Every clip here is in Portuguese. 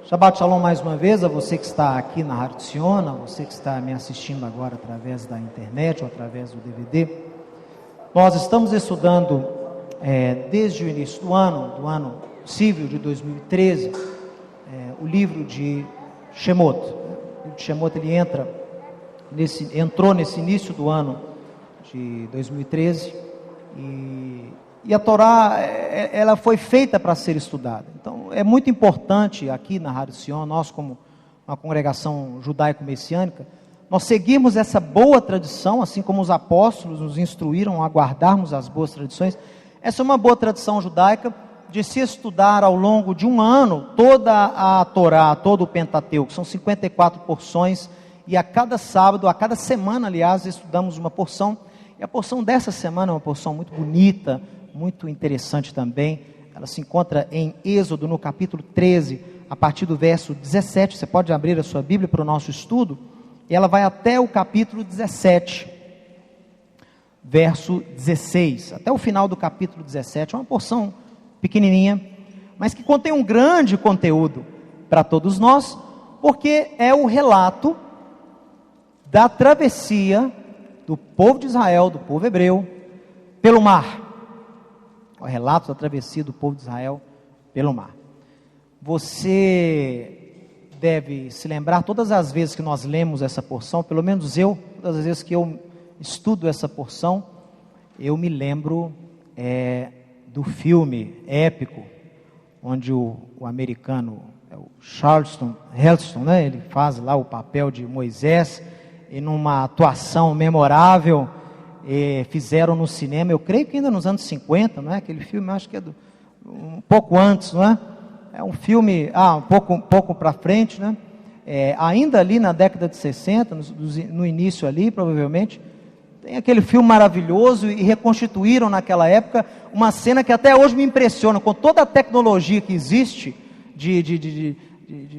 Shabbat Shalom mais uma vez a você que está aqui na Rádio Siona, você que está me assistindo agora através da internet ou através do DVD. Nós estamos estudando desde o início do ano civil de 2013, o livro de Shemot. O livro de Shemot ele entrou nesse início do ano de 2013 e a Torá ela foi feita para ser estudada. Então é muito importante aqui na Rádio Sion, nós como uma congregação judaico-messiânica, nós seguimos essa boa tradição, assim como os apóstolos nos instruíram a guardarmos as boas tradições. Essa é uma boa tradição judaica de se estudar ao longo de um ano toda a Torá, todo o Pentateuco. São 54 porções e a cada sábado, a cada semana, aliás, estudamos uma porção. E a porção dessa semana é uma porção muito bonita, muito interessante também. Ela se encontra em Êxodo, no capítulo 13, a partir do verso 17. Você pode abrir a sua Bíblia para o nosso estudo. E ela vai até o capítulo 17, verso 16. Até o final do capítulo 17. É uma porção pequenininha, mas que contém um grande conteúdo para todos nós, porque é o relato da travessia do povo de Israel, do povo hebreu, pelo mar. O relato da travessia do povo de Israel pelo mar. Você deve se lembrar, todas as vezes que nós lemos essa porção, pelo menos eu, todas as vezes que eu estudo essa porção, eu me lembro do filme épico, onde o americano, o Charlton Heston, né, ele faz lá o papel de Moisés, e numa atuação memorável, fizeram no cinema, eu creio que ainda nos anos 50, não é? Aquele filme, acho que é um pouco antes, não é? É um filme, um pouco para frente, né? Ainda ali na década de 60, no início ali, provavelmente, tem aquele filme maravilhoso e reconstituíram naquela época uma cena que até hoje me impressiona, com toda a tecnologia que existe de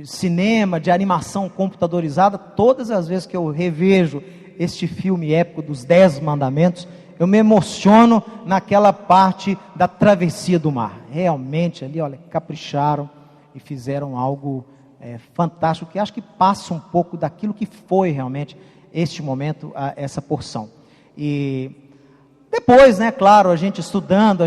cinema, de animação computadorizada. Todas as vezes que eu revejo este filme épico dos 10 mandamentos, eu me emociono naquela parte da travessia do mar. Realmente ali, olha, capricharam e fizeram algo fantástico, que acho que passa um pouco daquilo que foi realmente este momento, essa porção. E depois, né, claro, a gente estudando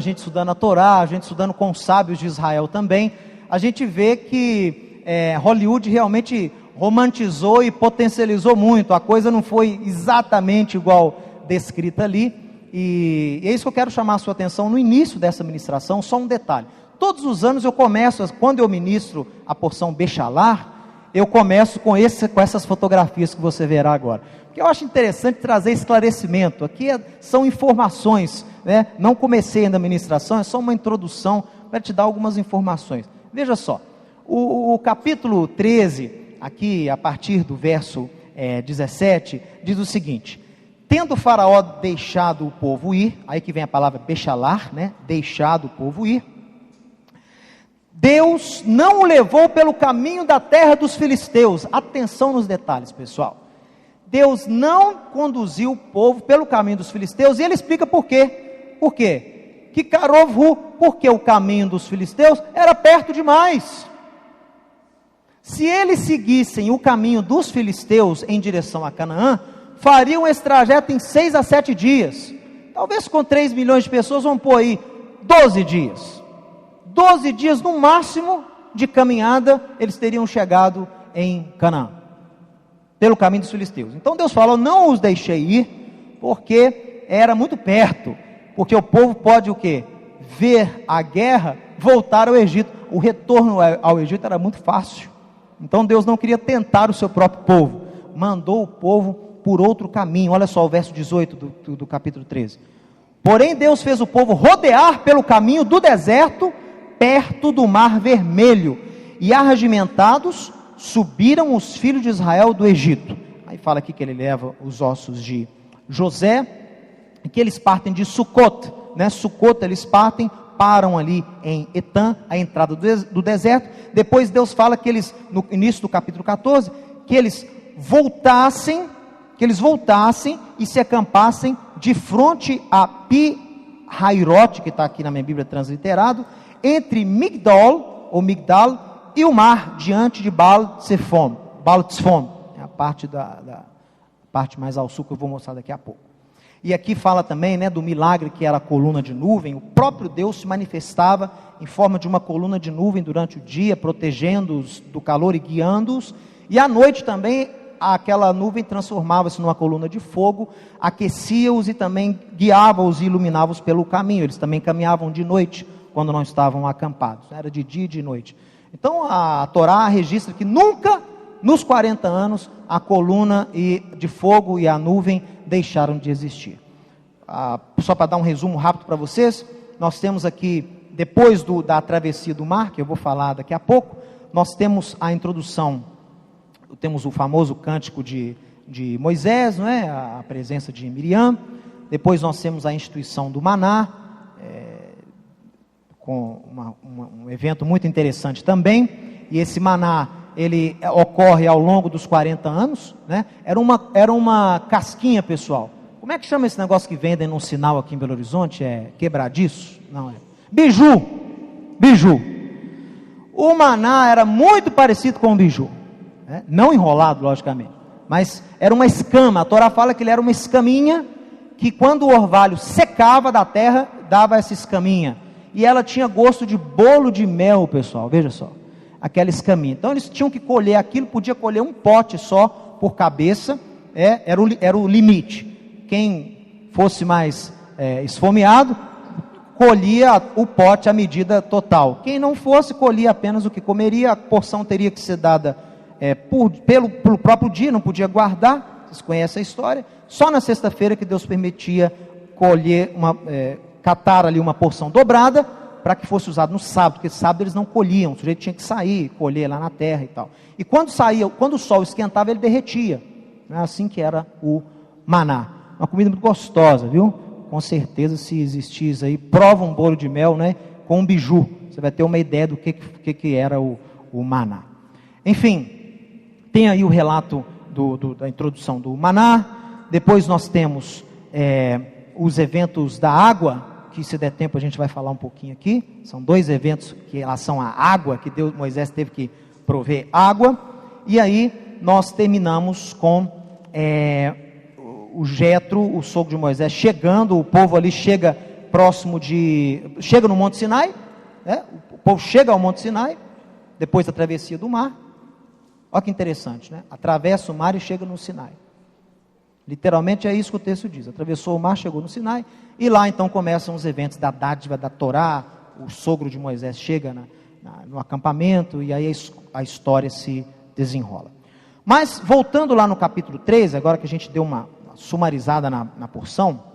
a Torá, a gente estudando com os sábios de Israel também, a gente vê que Hollywood realmente romantizou e potencializou muito. A coisa não foi exatamente igual descrita ali, e é isso que eu quero chamar a sua atenção no início dessa ministração. Só um detalhe: todos os anos eu começo, quando eu ministro a porção Bechalar, eu começo com essas fotografias que você verá agora, porque eu acho interessante trazer esclarecimento. Aqui são informações, né? Não comecei ainda a ministração, é só uma introdução para te dar algumas informações. Veja só, o capítulo 13, aqui a partir do verso 17, diz o seguinte: tendo Faraó deixado o povo ir, aí que vem a palavra Bechalar, né? Deixado o povo ir, Deus não o levou pelo caminho da terra dos filisteus. Atenção nos detalhes, pessoal. Deus não conduziu o povo pelo caminho dos filisteus, e ele explica por quê. Por quê? Que Carovru, porque o caminho dos filisteus era perto demais. Se eles seguissem o caminho dos filisteus em direção a Canaã, fariam esse trajeto em 6 a 7 dias. Talvez com 3 milhões de pessoas, vão pôr aí 12 dias. 12 dias no máximo de caminhada, eles teriam chegado em Canaã, pelo caminho dos filisteus. Então Deus falou: não os deixei ir, porque era muito perto, porque o povo pode o quê? Ver a guerra, voltar ao Egito. O retorno ao Egito era muito fácil. Então Deus não queria tentar o seu próprio povo, mandou o povo por outro caminho. Olha só o verso 18 do capítulo 13. Porém Deus fez o povo rodear pelo caminho do deserto, perto do mar vermelho, e arregimentados subiram os filhos de Israel do Egito. Aí fala aqui que ele leva os ossos de José, e que eles partem de Sucot, né? Sucot eles partem, param ali em Etã, a entrada do deserto. Depois Deus fala que eles, no início do capítulo 14, que eles voltassem e se acampassem de frente a Pi-Hairote, que está aqui na minha Bíblia transliterado, entre Migdal e o mar diante de Baal-tzefon, é a parte mais ao sul que eu vou mostrar daqui a pouco. E aqui fala também, né, do milagre que era a coluna de nuvem. O próprio Deus se manifestava em forma de uma coluna de nuvem durante o dia, protegendo-os do calor e guiando-os. E à noite também, aquela nuvem transformava-se numa coluna de fogo, aquecia-os e também guiava-os e iluminava-os pelo caminho. Eles também caminhavam de noite, quando não estavam acampados. Era de dia e de noite. Então a Torá registra que nunca, nos 40 anos, a coluna de fogo e a nuvem deixaram de existir. Só para dar um resumo rápido para vocês, nós temos aqui, depois da travessia do mar, que eu vou falar daqui a pouco, nós temos a introdução, temos o famoso cântico de Moisés, não é? A presença de Miriam. Depois nós temos a instituição do maná, com um evento muito interessante também. E esse maná, ele ocorre ao longo dos 40 anos, né? Era uma casquinha, pessoal. Como é que chama esse negócio que vendem num sinal aqui em Belo Horizonte? É quebradiço? Não é. Biju. O maná era muito parecido com o biju, né? Não enrolado, logicamente, mas era uma escama. A Torá fala que ele era uma escaminha, que quando o orvalho secava da terra, dava essa escaminha. E ela tinha gosto de bolo de mel, pessoal, veja só. Aquela escaminha. Então eles tinham que colher aquilo, podia colher um pote só por cabeça, era o limite. Quem fosse mais esfomeado, colhia o pote à medida total. Quem não fosse, colhia apenas o que comeria. A porção teria que ser dada pelo próprio dia, não podia guardar. Vocês conhecem a história. Só na sexta-feira que Deus permitia colher, catar ali uma porção dobrada, para que fosse usado no sábado, porque sábado eles não colhiam, o sujeito tinha que sair, colher lá na terra e tal. E quando o sol esquentava, ele derretia. É assim que era o maná. Uma comida muito gostosa, viu? Com certeza, se existisse aí, prova um bolo de mel, né, com um biju. Você vai ter uma ideia do que era o maná. Enfim, tem aí o relato da introdução do maná. Depois nós temos os eventos da água, que se der tempo a gente vai falar um pouquinho aqui. São 2 eventos que em relação à água, que Moisés teve que prover água. E aí nós terminamos com o Jetro, o sogro de Moisés, chegando. O povo ali chega chega no Monte Sinai, né? O povo chega ao Monte Sinai, depois da travessia do mar. Olha que interessante, né? Atravessa o mar e chega no Sinai. Literalmente é isso que o texto diz. Atravessou o mar, chegou no Sinai, e lá então começam os eventos da dádiva da Torá. O sogro de Moisés chega no acampamento, e aí a história se desenrola. Mas voltando lá no capítulo 13, agora que a gente deu uma sumarizada na porção,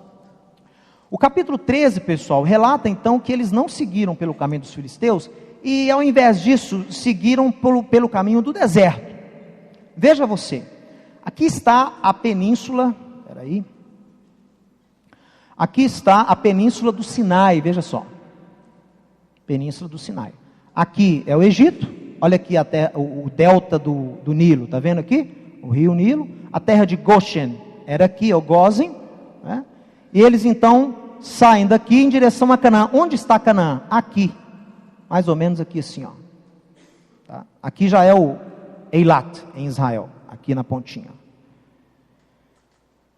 o capítulo 13, pessoal, relata então que eles não seguiram pelo caminho dos filisteus, e ao invés disso, seguiram pelo caminho do deserto. Veja você, aqui está a península, aqui está a península do Sinai, veja só, península do Sinai. Aqui é o Egito, olha aqui até o delta do Nilo, está vendo aqui? O rio Nilo. A terra de Goshen era aqui, o Gósen, né? E eles então saem daqui em direção a Canaã. Onde está Canaã? Aqui, mais ou menos aqui assim, ó. Tá? Aqui já é o Eilat, em Israel, aqui na pontinha.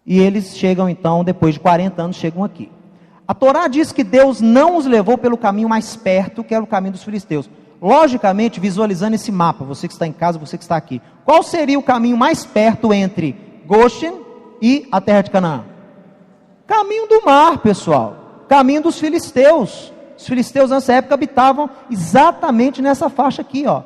E eles chegam então, depois de 40 anos, chegam aqui. A Torá diz que Deus não os levou pelo caminho mais perto, que era o caminho dos filisteus. Logicamente, visualizando esse mapa, você que está em casa, você que está aqui, qual seria o caminho mais perto entre Goshen e a terra de Canaã? Caminho do mar, pessoal. Caminho dos filisteus. Os filisteus nessa época habitavam exatamente nessa faixa aqui, ó.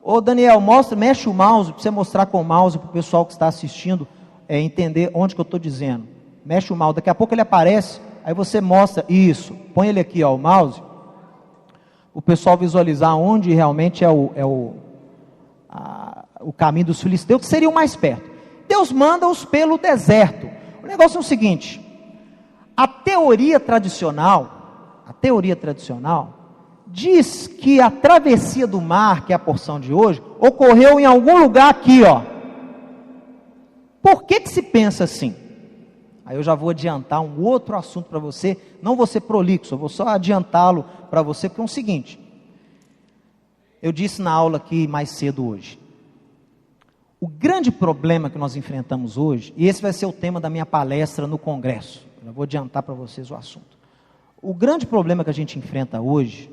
Ô Daniel, mexe o mouse, para você mostrar com o mouse, para o pessoal que está assistindo, entender onde que eu estou dizendo. Mexe o mouse, daqui a pouco ele aparece, aí você mostra, isso, põe ele aqui, ó, o mouse, o pessoal visualizar onde realmente é o caminho dos filisteus, que seria o mais perto. Deus manda-os pelo deserto. O negócio é o seguinte, a teoria tradicional diz que a travessia do mar, que é a porção de hoje, ocorreu em algum lugar aqui, ó. Por que se pensa assim? Aí eu já vou adiantar um outro assunto para você, não vou ser prolixo, eu vou só adiantá-lo para você, porque é o seguinte, Eu disse na aula aqui mais cedo hoje. O grande problema que nós enfrentamos hoje, e esse vai ser o tema da minha palestra no Congresso, eu vou adiantar para vocês o assunto. O grande problema que a gente enfrenta hoje,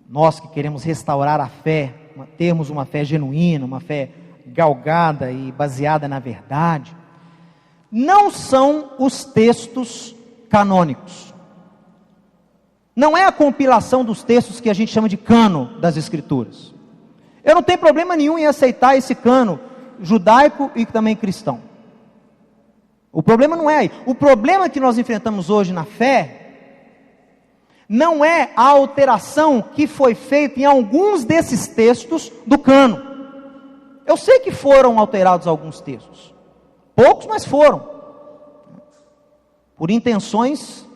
nós que queremos restaurar a fé, termos uma fé genuína, uma fé galgada e baseada na verdade, não são os textos canônicos. Não é a compilação dos textos que a gente chama de cano das Escrituras. Eu não tenho problema nenhum em aceitar esse cano judaico e também cristão. O problema não é aí. O problema que nós enfrentamos hoje na fé não é a alteração que foi feita em alguns desses textos do cano. Eu sei que foram alterados alguns textos. Poucos, mas foram. Por intenções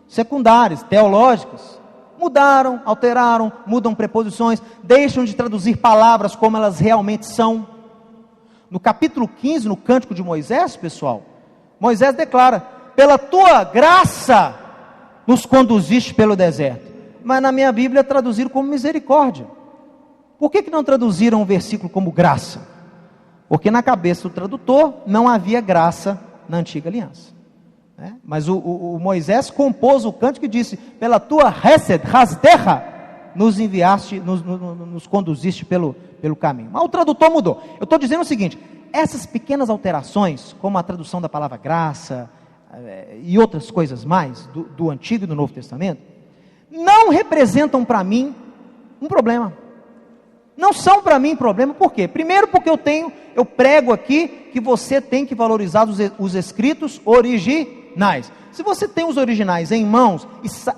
secundárias, teológicas. Mudaram, alteraram, mudam preposições, deixam de traduzir palavras como elas realmente são. No capítulo 15, no Cântico de Moisés, pessoal, Moisés declara: pela tua graça nos conduziste pelo deserto. Mas na minha Bíblia traduziram como misericórdia. Por que não traduziram o versículo como graça? Porque na cabeça do tradutor não havia graça na antiga aliança. Mas o Moisés compôs o cântico e disse: pela tua hesed, hasdecha, nos enviaste, nos conduziste pelo caminho. Mas o tradutor mudou. Eu estou dizendo o seguinte: essas pequenas alterações, como a tradução da palavra graça e outras coisas mais do Antigo e do Novo Testamento, não representam para mim um problema. Não são para mim problema. Por quê? Primeiro porque eu prego aqui que você tem que valorizar os escritos originais. Se você tem os originais em mãos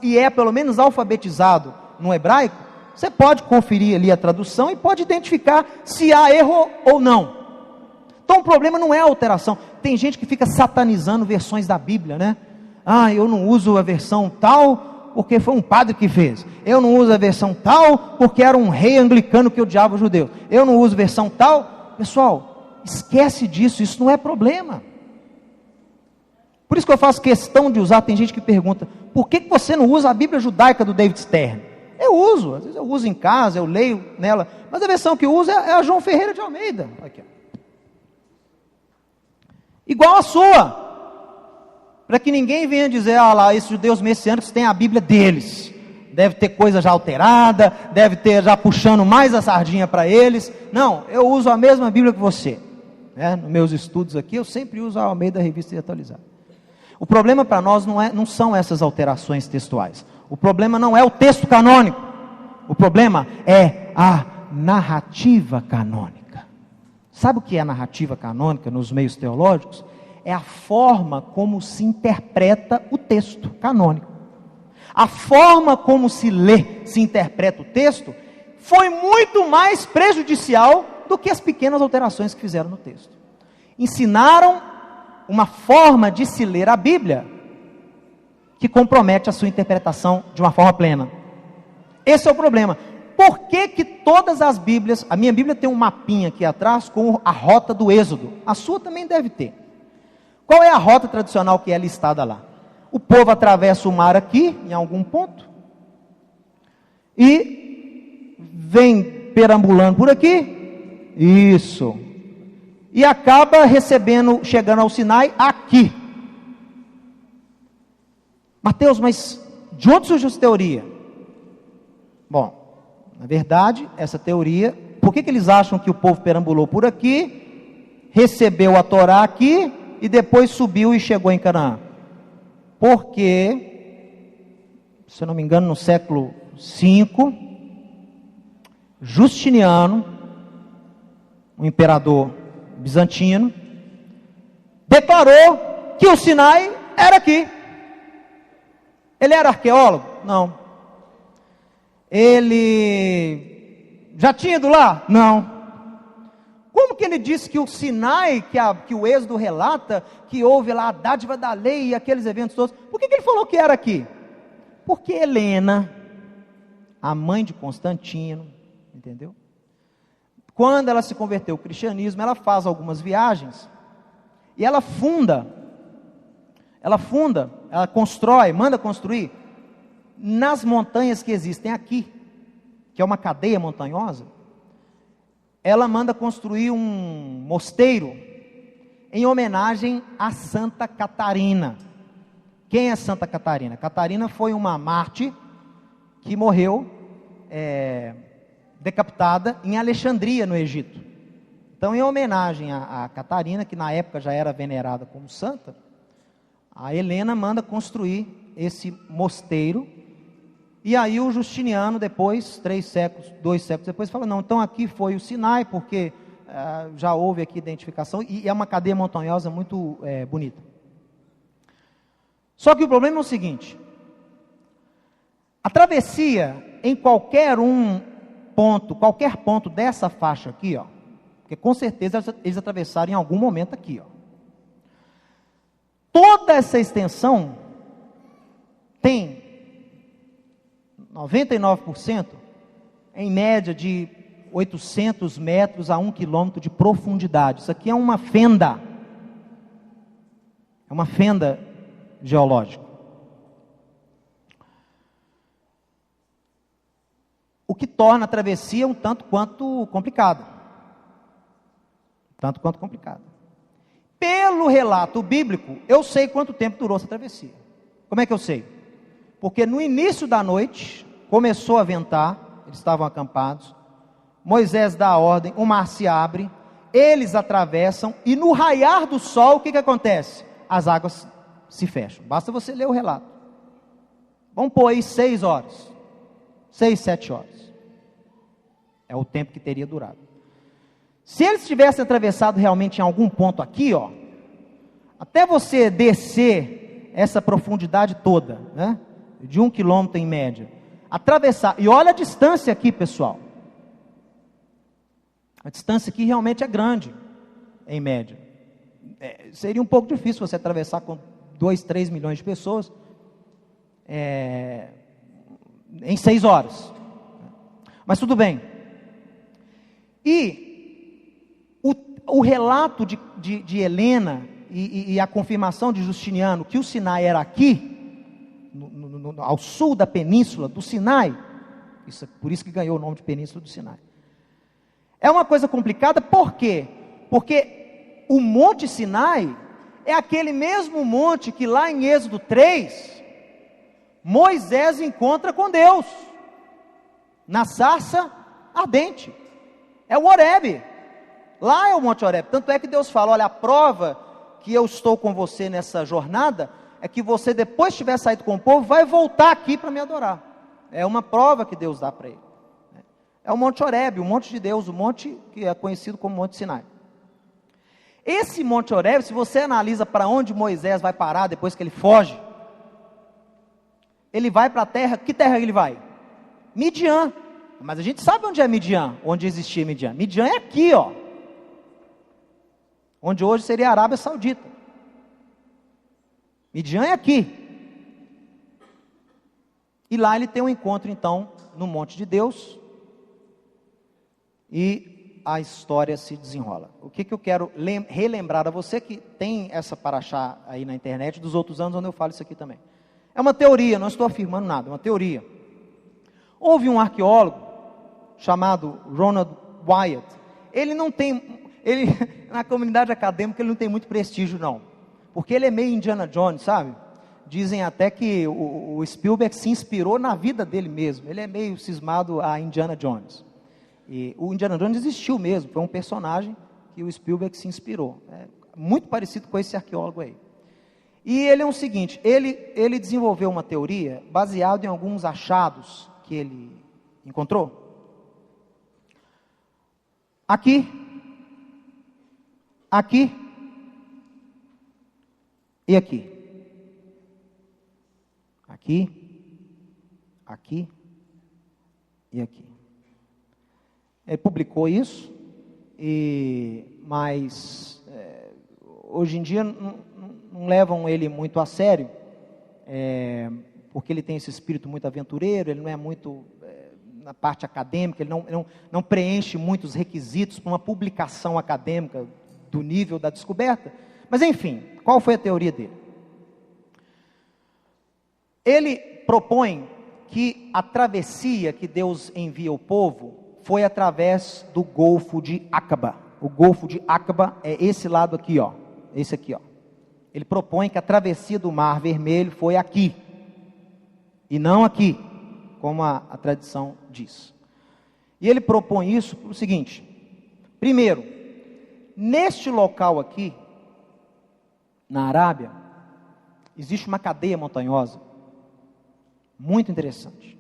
e é pelo menos alfabetizado no hebraico, você pode conferir ali a tradução e pode identificar se há erro ou não. Então o problema não é a alteração. Tem gente que fica satanizando versões da Bíblia, né? Eu não uso a versão tal porque foi um padre que fez. Eu não uso a versão tal porque era um rei anglicano que odiava os judeus. Eu não uso versão tal. Pessoal, esquece disso, isso não é problema. Por isso que eu faço questão de usar. Tem gente que pergunta: por que você não usa a Bíblia judaica do David Stern? Eu uso, às vezes eu uso em casa, eu leio nela, mas a versão que eu uso é a João Ferreira de Almeida. Aqui, ó. Igual a sua. Para que ninguém venha dizer: lá, esses judeus messiânicos têm a Bíblia deles, deve ter coisa já alterada, deve ter já puxando mais a sardinha para eles. Não, eu uso a mesma Bíblia que você, nos meus estudos aqui eu sempre uso a Almeida Revista e Atualizada. O problema para nós não são essas alterações textuais, o problema não é o texto canônico, o problema é a narrativa canônica. Sabe o que é a narrativa canônica nos meios teológicos? É a forma como se interpreta o texto canônico. A forma como se lê, se interpreta o texto, foi muito mais prejudicial do que as pequenas alterações que fizeram no texto. Ensinaram uma forma de se ler a Bíblia que compromete a sua interpretação de uma forma plena. Esse é o problema. Por que todas as Bíblias, a minha Bíblia tem um mapinha aqui atrás com a rota do Êxodo, a sua também deve ter. Qual é a rota tradicional que é listada lá? O povo atravessa o mar aqui, em algum ponto, e vem perambulando por aqui, isso, e acaba chegando ao Sinai aqui. Mateus, mas de onde surgiu essa teoria? Bom, na verdade, essa teoria, por que eles acham que o povo perambulou por aqui, recebeu a Torá aqui, e depois subiu e chegou em Canaã? Porque, se eu não me engano, no século V, Justiniano, um imperador bizantino, declarou que o Sinai era aqui. Ele era arqueólogo? Não. Ele já tinha ido lá? Não. Como que ele disse que o Sinai, que o Êxodo relata, que houve lá a dádiva da lei e aqueles eventos todos, por que ele falou que era aqui? Porque Helena, a mãe de Constantino, entendeu? Quando ela se converteu ao cristianismo, ela faz algumas viagens, e ela constrói, manda construir, nas montanhas que existem aqui, que é uma cadeia montanhosa, ela manda construir um mosteiro em homenagem a Santa Catarina. Quem é Santa Catarina? Catarina foi uma mártir que morreu decapitada em Alexandria, no Egito. Então, em homenagem a Catarina, que na época já era venerada como santa, a Helena manda construir esse mosteiro. E aí o Justiniano depois, 2 séculos depois, fala, não, então aqui foi o Sinai, porque já houve aqui identificação, e é uma cadeia montanhosa muito bonita. Só que o problema é o seguinte, a travessia em qualquer ponto dessa faixa aqui, ó, porque com certeza eles atravessaram em algum momento aqui, ó. Toda essa extensão tem 99%, em média de 800 metros a 1 quilômetro de profundidade. Isso aqui é uma fenda. É uma fenda geológica. O que torna a travessia um tanto quanto complicada. Pelo relato bíblico, eu sei quanto tempo durou essa travessia. Como é que eu sei? Porque no início da noite, começou a ventar, eles estavam acampados, Moisés dá a ordem, o mar se abre, eles atravessam, e no raiar do sol, o que acontece? As águas se fecham, basta você ler o relato. Vamos pôr aí 6 horas, 6, 7 horas, é o tempo que teria durado. Se eles tivessem atravessado realmente em algum ponto aqui, ó, até você descer essa profundidade toda, né, de 1 quilômetro em média, atravessar, e olha a distância aqui, pessoal, a distância aqui realmente é grande, em média, seria um pouco difícil você atravessar com 2, 3 milhões de pessoas, em 6 horas, mas tudo bem. E o relato de Helena e a confirmação de Justiniano que o Sinai era aqui, ao sul da península do Sinai, por isso que ganhou o nome de Península do Sinai, é uma coisa complicada. Por quê? Porque o Monte Sinai é aquele mesmo monte que lá em Êxodo 3, Moisés encontra com Deus, na sarça ardente, é o Horebe, lá é o Monte Horebe. Tanto é que Deus fala, olha, a prova que eu estou com você nessa jornada, é que você depois de tiver saído com o povo, vai voltar aqui para me adorar. É uma prova que Deus dá para ele. É o Monte Horebe, o monte de Deus, o monte que é conhecido como Monte Sinai. Esse Monte Horebe, se você analisa para onde Moisés vai parar depois que ele foge, ele vai para a terra, que terra ele vai? Midian. Mas a gente sabe onde é Midian, onde existia Midian. Midian é aqui, ó, onde hoje seria a Arábia Saudita. Midian é aqui. E lá ele tem um encontro então no monte de Deus, e a história se desenrola. O que eu quero relembrar a você, que tem essa paraxá aí na internet dos outros anos onde eu falo isso aqui também. É uma teoria, não estou afirmando nada, é uma teoria. Houve um arqueólogo chamado Ronald Wyatt. Ele na comunidade acadêmica ele não tem muito prestígio não, porque ele é meio Indiana Jones, sabe? Dizem até que o Spielberg se inspirou na vida dele mesmo. Ele é meio cismado a Indiana Jones. E o Indiana Jones existiu mesmo, foi um personagem que o Spielberg se inspirou. É muito parecido com esse arqueólogo aí. E ele é o seguinte, ele desenvolveu uma teoria baseada em alguns achados que ele encontrou. Aqui e aqui. Aqui e aqui. Ele publicou isso, mas hoje em dia não levam ele muito a sério, porque ele tem esse espírito muito aventureiro, ele não é muito na parte acadêmica, ele não preenche muitos requisitos para uma publicação acadêmica do nível da descoberta. Mas enfim, qual foi a teoria dele? Ele propõe que a travessia que Deus envia ao povo foi através do Golfo de Acaba. O Golfo de Acaba é esse lado aqui, ó. Esse aqui, ó. Ele propõe que a travessia do Mar Vermelho foi aqui, e não aqui, como a tradição diz. E ele propõe isso pelo seguinte: primeiro, neste local aqui, na Arábia, existe uma cadeia montanhosa, muito interessante.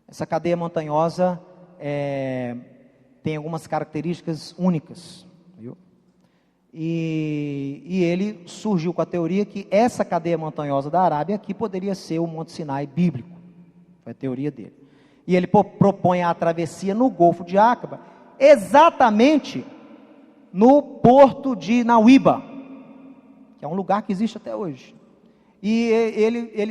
Essa cadeia montanhosa tem algumas características únicas, viu? E ele surgiu com a teoria que essa cadeia montanhosa da Arábia aqui poderia ser o Monte Sinai bíblico. Foi a teoria dele. E ele propõe a travessia no Golfo de Acaba, exatamente no porto de Nauíba, que é um lugar que existe até hoje. E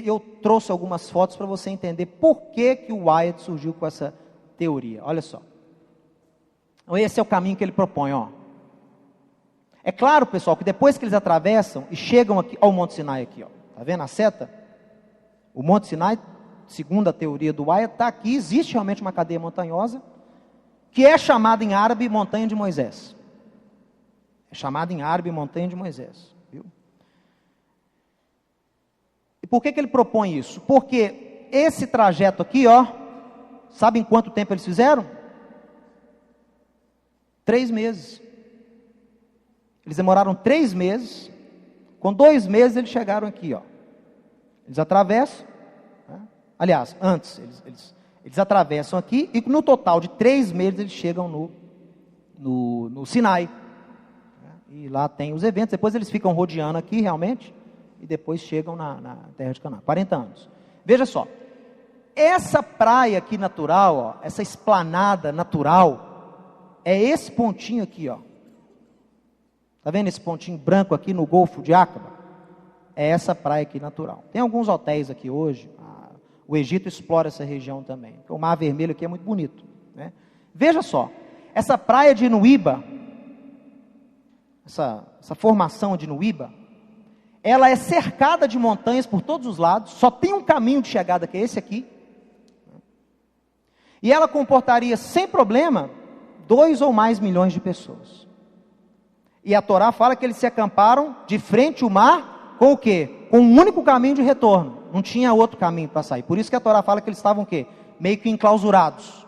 eu trouxe algumas fotos para você entender por que o Wyatt surgiu com essa teoria. Olha só. Então, esse é o caminho que ele propõe, ó. É claro, pessoal, que depois que eles atravessam e chegam aqui ao Monte Sinai aqui, ó. Tá vendo a seta? O Monte Sinai, segundo a teoria do Wyatt, está aqui. Existe realmente uma cadeia montanhosa, que é chamada em árabe Montanha de Moisés. É chamada em árabe Montanha de Moisés. Viu? E por que ele propõe isso? Porque esse trajeto aqui, ó, sabe em quanto tempo eles fizeram? 3 meses. Eles demoraram 3 meses. Com 2 meses eles chegaram aqui, ó. Eles atravessam, né? Aliás, antes, eles atravessam aqui, e no total de 3 meses eles chegam no Sinai, né? E lá tem os eventos. Depois eles ficam rodeando aqui realmente, e depois chegam na terra de Canaã. 40 anos. Veja só, essa praia aqui natural, ó, essa esplanada natural, é esse pontinho aqui, ó. Está vendo esse pontinho branco aqui no Golfo de Acaba? É essa praia aqui natural. Tem alguns hotéis aqui hoje. O Egito explora essa região também. O Mar Vermelho aqui é muito bonito, né? Veja só, essa praia de Nuíba, essa formação de Nuíba, ela é cercada de montanhas por todos os lados. Só tem um caminho de chegada, que é esse aqui. E ela comportaria sem problema 2 ou mais milhões de pessoas. E a Torá fala que eles se acamparam de frente ao mar, com o quê? Com um único caminho de retorno. Não tinha outro caminho para sair. Por isso que a Torá fala que eles estavam o quê? Meio que enclausurados.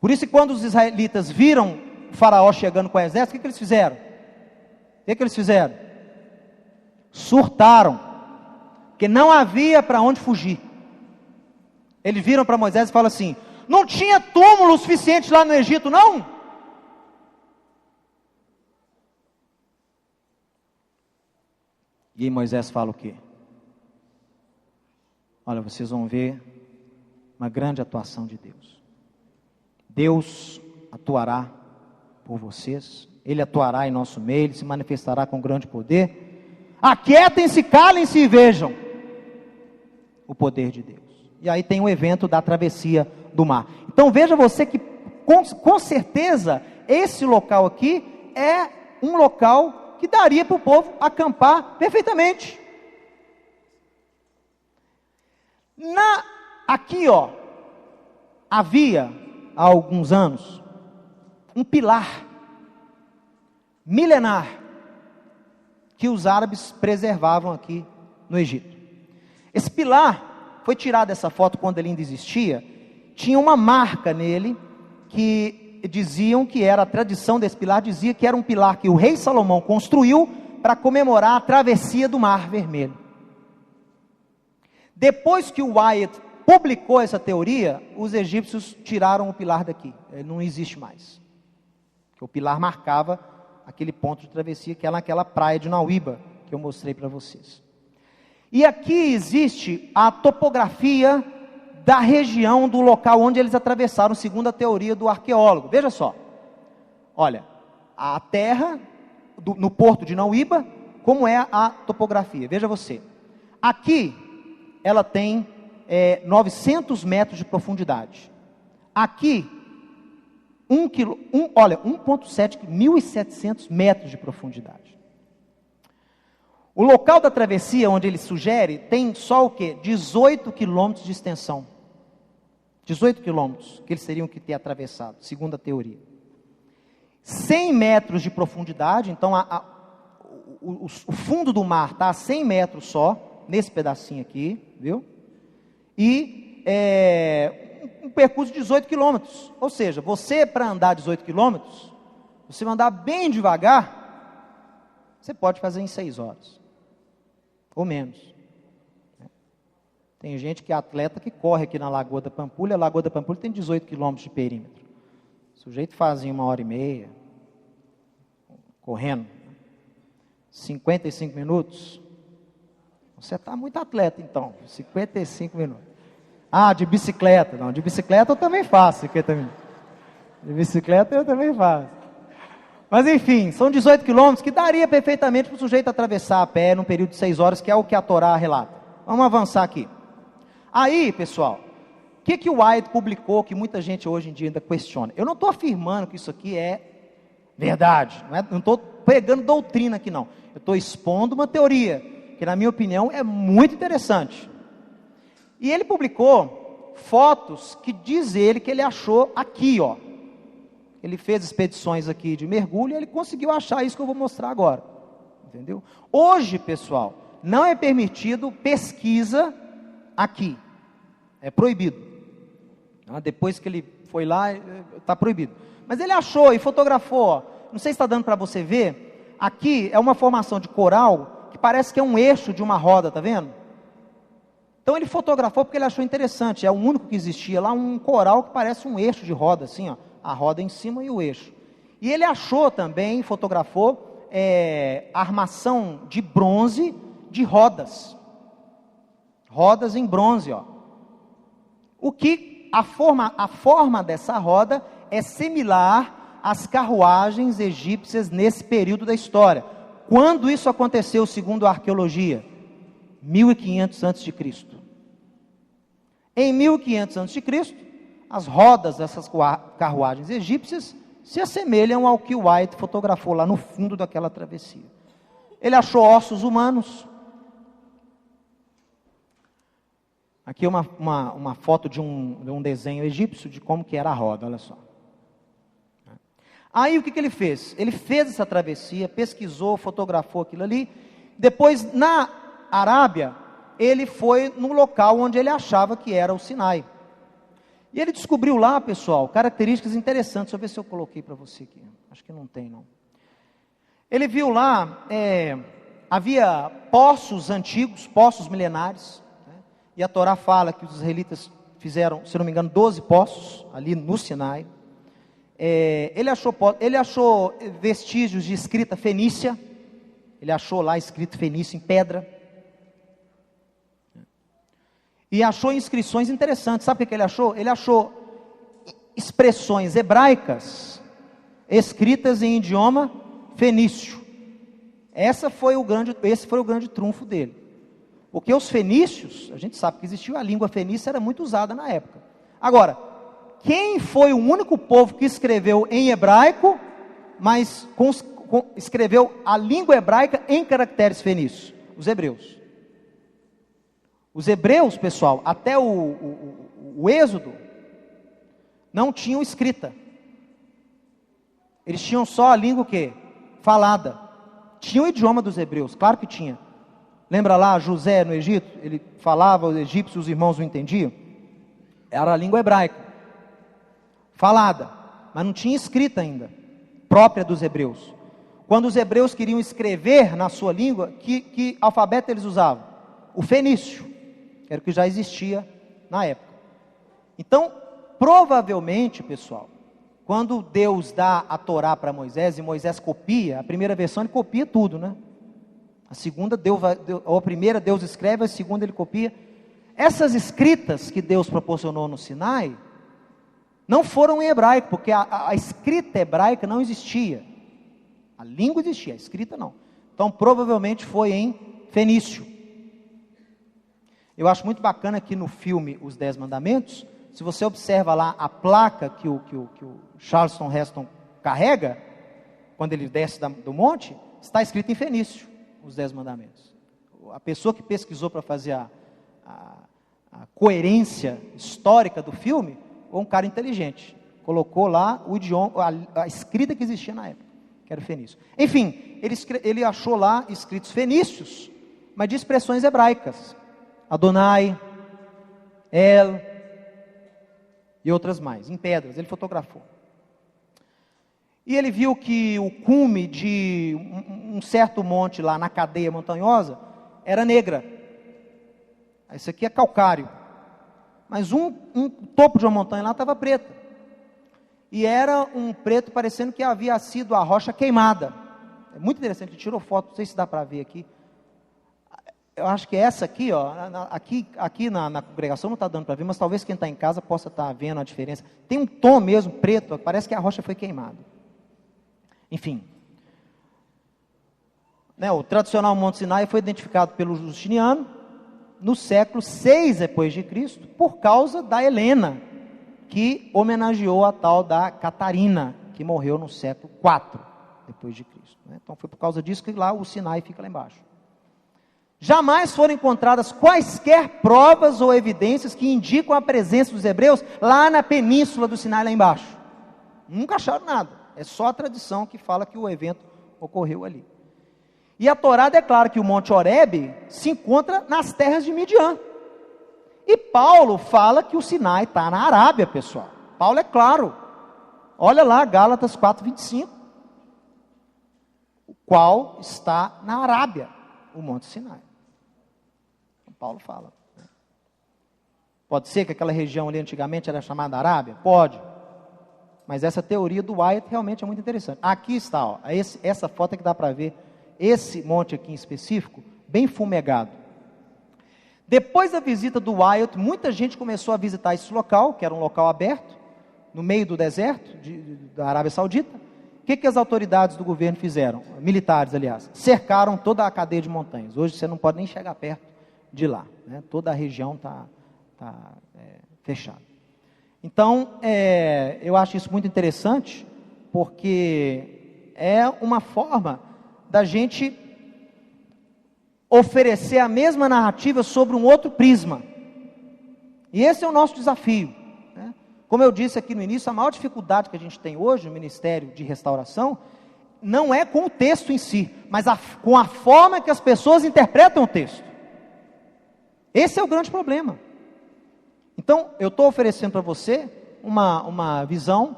Por isso que quando os israelitas viram o faraó chegando com o exército, o que eles fizeram? O que eles fizeram? Surtaram. Porque não havia para onde fugir. Eles viram para Moisés e falaram assim: não tinha túmulo suficiente lá no Egito, não? E aí Moisés fala o quê? Olha, vocês vão ver uma grande atuação de Deus. Deus atuará por vocês. Ele atuará em nosso meio, Ele se manifestará com grande poder. Aquietem-se, calem-se e vejam o poder de Deus. E aí tem o evento da travessia do mar. Então veja você que com certeza esse local aqui é um local que daria para o povo acampar perfeitamente. Aqui, ó, havia há alguns anos um pilar milenar que os árabes preservavam aqui no Egito. Esse pilar foi tirado dessa foto quando ele ainda existia. Tinha uma marca nele que diziam que era, a tradição desse pilar dizia que era um pilar que o rei Salomão construiu para comemorar a travessia do Mar Vermelho. Depois que o Wyatt publicou essa teoria, os egípcios tiraram o pilar daqui. Ele não existe mais. Porque o pilar marcava aquele ponto de travessia que é naquela praia de Nauíba, que eu mostrei para vocês. E aqui existe a topografia da região, do local onde eles atravessaram, segundo a teoria do arqueólogo. Veja só, olha, a terra no porto de Nauíba, como é a topografia. Veja você, aqui ela tem 900 metros de profundidade. Aqui, 1,7 1.700 metros de profundidade. O local da travessia, onde ele sugere, tem só o quê? 18 quilômetros de extensão. 18 quilômetros que eles teriam que ter atravessado, segundo a teoria. 100 metros de profundidade, então o fundo do mar está a 100 metros só, nesse pedacinho aqui, viu? E um percurso de 18 quilômetros. Ou seja, você para andar 18 quilômetros, você andar bem devagar, você pode fazer em 6 horas, ou menos. Tem gente que é atleta que corre aqui na Lagoa da Pampulha. A Lagoa da Pampulha tem 18 quilômetros de perímetro. O sujeito faz em 1h30, correndo, 55 minutos. Você está muito atleta então, 55 minutos. Ah, de bicicleta. Não, de bicicleta eu também faço 50 minutos. De bicicleta eu também faço. Mas enfim, são 18 quilômetros que daria perfeitamente para o sujeito atravessar a pé num período de 6 horas, que é o que a Torá relata. Vamos avançar aqui. Aí, pessoal, o que o White publicou que muita gente hoje em dia ainda questiona? Eu não estou afirmando que isso aqui é verdade, não estou pregando doutrina aqui não. Eu estou expondo uma teoria, que na minha opinião é muito interessante. E ele publicou fotos que diz ele que ele achou aqui, ó. Ele fez expedições aqui de mergulho e ele conseguiu achar isso que eu vou mostrar agora. Entendeu? Hoje, pessoal, não é permitido pesquisa aqui. É proibido. Depois que ele foi lá, está proibido. Mas ele achou e fotografou, ó. Não sei se está dando para você ver. Aqui é uma formação de coral que parece que é um eixo de uma roda, tá vendo? Então ele fotografou porque ele achou interessante. É o único que existia lá, um coral que parece um eixo de roda, assim, ó. A roda em cima e o eixo. E ele achou também, fotografou, armação de bronze de rodas. Rodas em bronze, ó. O que a forma dessa roda é similar às carruagens egípcias nesse período da história. Quando isso aconteceu, segundo a arqueologia? 1500 a.C. Em 1500 a.C., as rodas dessas carruagens egípcias se assemelham ao que White fotografou lá no fundo daquela travessia. Ele achou ossos humanos. Aqui uma foto de um desenho egípcio de como que era a roda, olha só. Aí o que ele fez? Ele fez essa travessia, pesquisou, fotografou aquilo ali. Depois, na Arábia, ele foi no local onde ele achava que era o Sinai. E ele descobriu lá, pessoal, características interessantes. Deixa eu ver se eu coloquei para você aqui. Acho que não tem, não. Ele viu lá, havia poços antigos, poços milenares. E a Torá fala que os israelitas fizeram, se não me engano, 12 poços ali no Sinai. Ele achou vestígios de escrita fenícia. Ele achou lá escrito fenício em pedra. E achou inscrições interessantes. Sabe o que ele achou? Ele achou expressões hebraicas escritas em idioma fenício. Esse foi o grande trunfo dele. Porque os fenícios, a gente sabe que existiu, a língua fenícia era muito usada na época. Agora, quem foi o único povo que escreveu em hebraico, mas escreveu a língua hebraica em caracteres fenícios? Os hebreus. Os hebreus, pessoal, até o Êxodo, não tinham escrita. Eles tinham só a língua o quê? Falada. Tinha o idioma dos hebreus, claro que tinha. Lembra lá José no Egito? Ele falava, os egípcios, os irmãos não entendiam. Era a língua hebraica, falada, mas não tinha escrita ainda, própria dos hebreus. Quando os hebreus queriam escrever na sua língua, que alfabeto eles usavam? O fenício, que era o que já existia na época. Então, provavelmente, pessoal, quando Deus dá a Torá para Moisés, e Moisés copia, a primeira versão ele copia tudo, né? A primeira Deus escreve, a segunda ele copia. Essas escritas que Deus proporcionou no Sinai, não foram em hebraico, porque a escrita hebraica não existia. A língua existia, a escrita não. Então, provavelmente foi em fenício. Eu acho muito bacana que no filme Os 10 Mandamentos, se você observa lá a placa que o Charleston Heston carrega, quando ele desce do monte, está escrito em fenício. os 10 mandamentos. A pessoa que pesquisou para fazer a coerência histórica do filme, foi um cara inteligente. Colocou lá o idioma, a escrita que existia na época, que era o fenício. Enfim, ele achou lá escritos fenícios, mas de expressões hebraicas. Adonai, El e outras mais, em pedras. Ele fotografou. E ele viu que o cume de um certo monte lá na cadeia montanhosa era negra. Esse aqui é calcário. Mas um topo de uma montanha lá estava preta. E era um preto parecendo que havia sido a rocha queimada. É muito interessante, ele tirou foto, não sei se dá para ver aqui. Eu acho que essa aqui, ó, aqui na congregação não está dando para ver, mas talvez quem está em casa possa estar vendo a diferença. Tem um tom mesmo preto, parece que a rocha foi queimada. Enfim, o tradicional Monte Sinai foi identificado pelo Justiniano no século 6 depois de Cristo, por causa da Helena, que homenageou a tal da Catarina, que morreu no século 4 depois de Cristo. Então foi por causa disso que lá o Sinai fica lá embaixo. Jamais foram encontradas quaisquer provas ou evidências que indicam a presença dos hebreus lá na península do Sinai lá embaixo. Nunca acharam nada. É só a tradição que fala que o evento ocorreu ali. E a Torá declara que o Monte Horebe se encontra nas terras de Midian. E Paulo fala que o Sinai está na Arábia, pessoal. Paulo é claro. Olha lá, Gálatas 4:25. O qual está na Arábia, o Monte Sinai. Paulo fala. Pode ser que aquela região ali antigamente era chamada Arábia? Pode. Mas essa teoria do Wyatt realmente é muito interessante. Aqui está, ó, essa foto que dá para ver, esse monte aqui em específico, bem fumegado. Depois da visita do Wyatt, muita gente começou a visitar esse local, que era um local aberto, no meio do deserto da Arábia Saudita. O que as autoridades do governo fizeram? Militares, aliás. Cercaram toda a cadeia de montanhas. Hoje você não pode nem chegar perto de lá. Toda a região está fechada. Então, eu acho isso muito interessante, porque é uma forma da gente oferecer a mesma narrativa sobre um outro prisma. E esse é o nosso desafio. Como eu disse aqui no início, a maior dificuldade que a gente tem hoje no Ministério de Restauração não é com o texto em si, mas com a forma que as pessoas interpretam o texto. Esse é o grande problema. Então, eu estou oferecendo para você uma visão,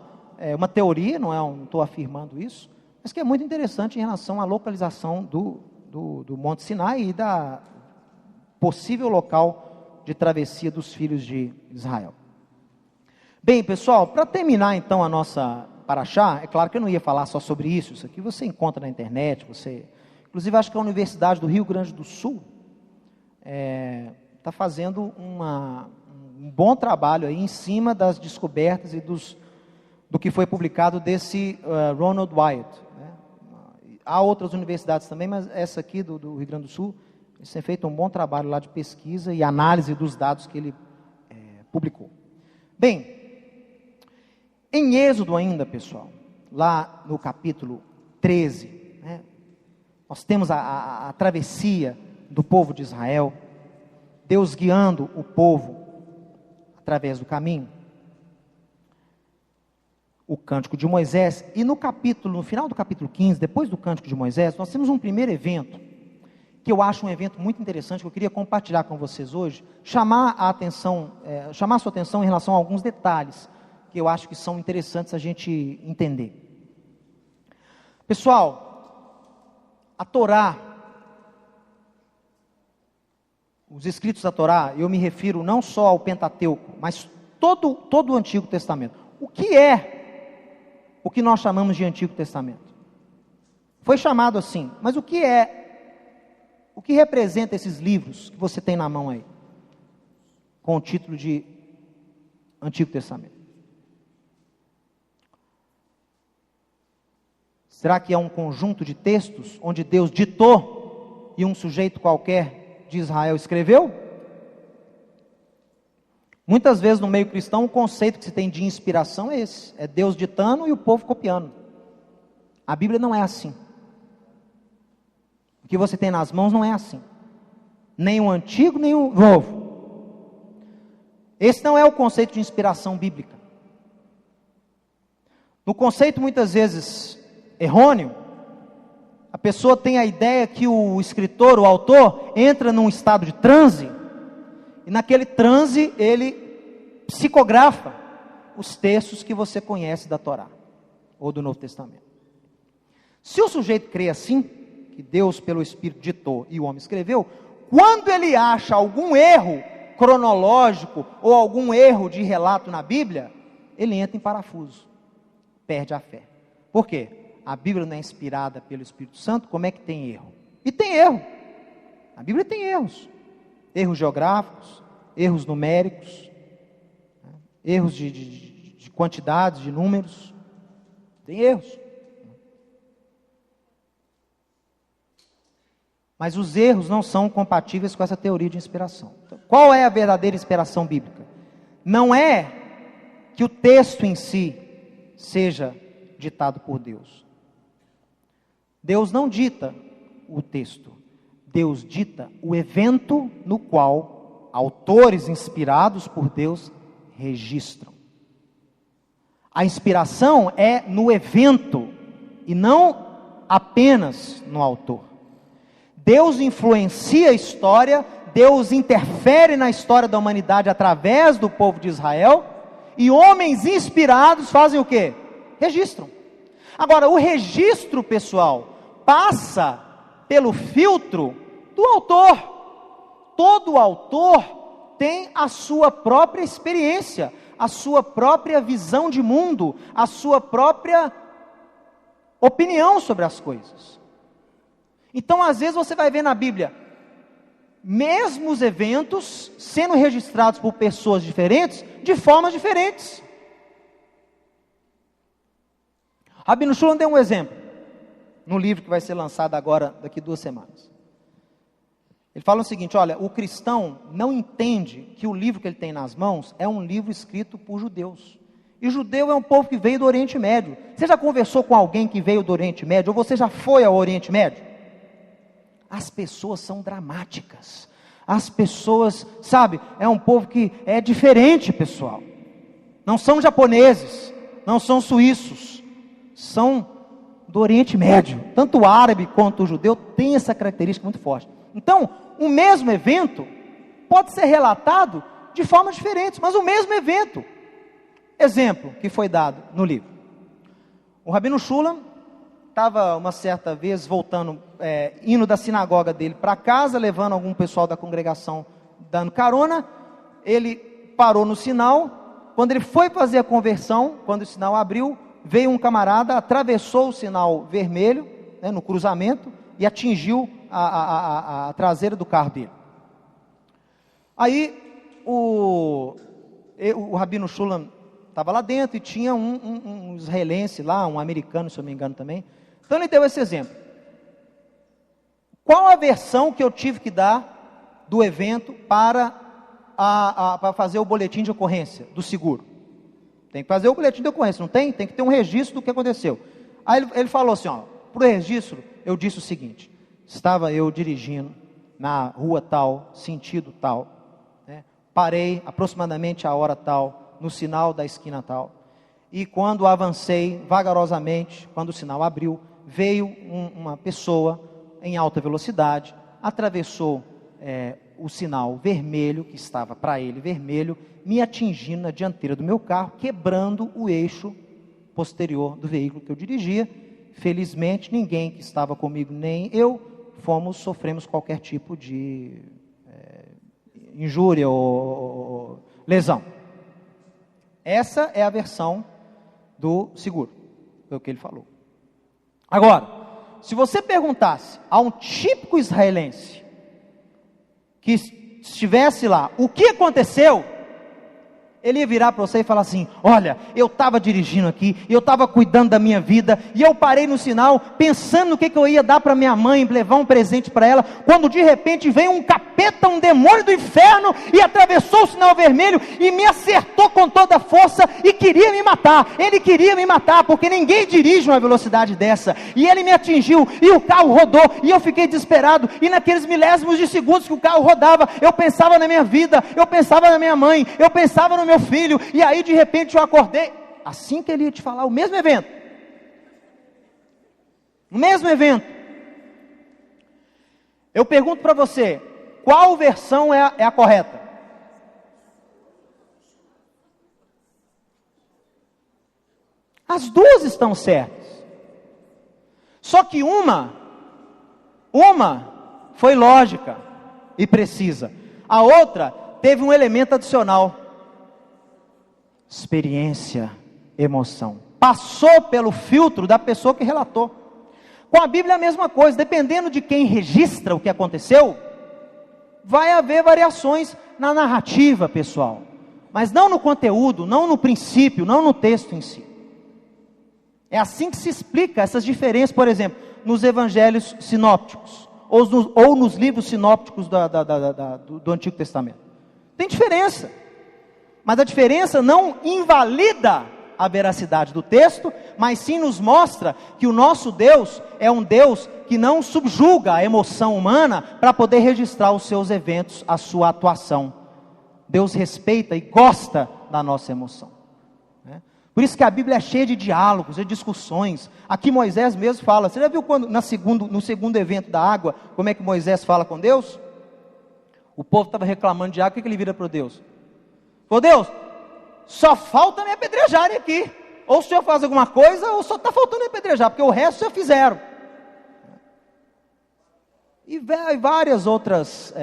uma teoria, não estou afirmando isso, mas que é muito interessante em relação à localização do Monte Sinai e da possível local de travessia dos filhos de Israel. Bem, pessoal, para terminar então a nossa paraxá, é claro que eu não ia falar só sobre isso aqui você encontra na internet, inclusive acho que a Universidade do Rio Grande do Sul está fazendo um bom trabalho aí em cima das descobertas e do que foi publicado desse Ronald Wyatt. Há outras universidades também, mas essa aqui do Rio Grande do Sul, eles têm feito um bom trabalho lá de pesquisa e análise dos dados que ele publicou. Bem, em Êxodo ainda, pessoal, lá no capítulo 13, nós temos a travessia do povo de Israel, Deus guiando o povo através do caminho, o Cântico de Moisés, e no final do capítulo 15, depois do Cântico de Moisés, nós temos um primeiro evento, que eu acho um evento muito interessante, que eu queria compartilhar com vocês hoje, chamar a sua atenção em relação a alguns detalhes, que eu acho que são interessantes a gente entender. Pessoal, a Torá, os escritos da Torá, eu me refiro não só ao Pentateuco, mas todo o Antigo Testamento. O que é o que nós chamamos de Antigo Testamento? Foi chamado assim, mas o que representa esses livros que você tem na mão aí, com o título de Antigo Testamento? Será que é um conjunto de textos onde Deus ditou e um sujeito qualquer de Israel escreveu? Muitas vezes no meio cristão o conceito que se tem de inspiração é esse, é Deus ditando e o povo copiando. A Bíblia não é assim. O que você tem nas mãos não é assim. Nem o antigo, nem o novo. Esse não é o conceito de inspiração bíblica. No conceito muitas vezes errôneo, a pessoa tem a ideia que o escritor, o autor, entra num estado de transe, e naquele transe ele psicografa os textos que você conhece da Torá, ou do Novo Testamento. Se o sujeito crê assim, que Deus pelo Espírito ditou e o homem escreveu, quando ele acha algum erro cronológico, ou algum erro de relato na Bíblia, ele entra em parafuso, perde a fé. Por quê? A Bíblia não é inspirada pelo Espírito Santo, como é que tem erro? E tem erro. A Bíblia tem erros. Erros geográficos, erros numéricos, erros de quantidades, de números. Tem erros. Mas os erros não são compatíveis com essa teoria de inspiração. Então, qual é a verdadeira inspiração bíblica? Não é que o texto em si seja ditado por Deus. Deus não dita o texto. Deus dita o evento no qual autores inspirados por Deus registram. A inspiração é no evento e não apenas no autor. Deus influencia a história, Deus interfere na história da humanidade através do povo de Israel, e homens inspirados fazem o quê? Registram. Agora, o registro, pessoal, passa pelo filtro do autor. Todo autor tem a sua própria experiência, a sua própria visão de mundo, a sua própria opinião sobre as coisas. Então, às vezes você vai ver na Bíblia, mesmos eventos sendo registrados por pessoas diferentes, de formas diferentes. Rabino Shulam deu um exemplo, no livro que vai ser lançado agora, daqui 2 semanas. Ele fala o seguinte, olha, o cristão não entende que o livro que ele tem nas mãos é um livro escrito por judeus. E judeu é um povo que veio do Oriente Médio. Você já conversou com alguém que veio do Oriente Médio, ou você já foi ao Oriente Médio? As pessoas são dramáticas. As pessoas, sabe, é um povo que é diferente, pessoal. Não são japoneses, não são suíços, são do Oriente Médio. Tanto o árabe quanto o judeu tem essa característica muito forte. Então, o mesmo evento pode ser relatado de formas diferentes, mas o mesmo evento. Exemplo que foi dado no livro. O Rabino Shulam estava uma certa vez voltando, indo da sinagoga dele para casa, levando algum pessoal da congregação, dando carona. Ele parou no sinal. Quando ele foi fazer a conversão, quando o sinal abriu, veio um camarada, atravessou o sinal vermelho, no cruzamento, e atingiu a traseira do carro dele. Aí o Rabino Shulam estava lá dentro e tinha um israelense lá, um americano, se eu não me engano também. Então ele deu esse exemplo. Qual a versão que eu tive que dar do evento para fazer o boletim de ocorrência do seguro? Tem que fazer o boletim de ocorrência, não tem? Tem que ter um registro do que aconteceu. Aí ele falou assim, para o registro, eu disse o seguinte, estava eu dirigindo na rua tal, sentido tal, parei aproximadamente a hora tal, no sinal da esquina tal, e quando avancei vagarosamente, quando o sinal abriu, veio uma pessoa em alta velocidade, atravessou o sinal vermelho, que estava para ele vermelho, me atingindo na dianteira do meu carro, quebrando o eixo posterior do veículo que eu dirigia. Felizmente, ninguém que estava comigo, nem eu, sofremos qualquer tipo de injúria ou lesão. Essa é a versão do seguro, foi o que ele falou. Agora, se você perguntasse a um típico israelense que estivesse lá, o que aconteceu? Ele ia virar para você e falar assim, olha, eu estava dirigindo aqui, eu estava cuidando da minha vida, e eu parei no sinal, pensando no que eu ia dar para minha mãe, levar um presente para ela, quando de repente veio um capeta, um demônio do inferno, e atravessou o sinal vermelho, e me acertou com toda a força, e que queria me matar, porque ninguém dirige uma velocidade dessa, e ele me atingiu, e o carro rodou, e eu fiquei desesperado, e naqueles milésimos de segundos que o carro rodava, eu pensava na minha vida, eu pensava na minha mãe, eu pensava no meu filho, e aí de repente eu acordei, assim que ele ia te falar, o mesmo evento, eu pergunto para você, qual versão é a correta? As duas estão certas. Só que uma foi lógica e precisa. A outra teve um elemento adicional. Experiência, emoção. Passou pelo filtro da pessoa que relatou. Com a Bíblia é a mesma coisa. Dependendo de quem registra o que aconteceu, vai haver variações na narrativa, pessoal. Mas não no conteúdo, não no princípio, não no texto em si. É assim que se explica essas diferenças, por exemplo, nos evangelhos sinópticos, ou nos livros sinópticos do Antigo Testamento. Tem diferença, mas a diferença não invalida a veracidade do texto, mas sim nos mostra que o nosso Deus é um Deus que não subjuga a emoção humana para poder registrar os seus eventos, a sua atuação. Deus respeita e gosta da nossa emoção. Por isso que a Bíblia é cheia de diálogos, de discussões. Aqui Moisés mesmo fala, você já viu quando no segundo evento da água, como é que Moisés fala com Deus? O povo estava reclamando de água, o que ele vira para Deus? Falou, Deus, só falta me apedrejarem aqui. Ou o Senhor faz alguma coisa, ou só está faltando me apedrejar, porque o resto já fizeram. E várias outras,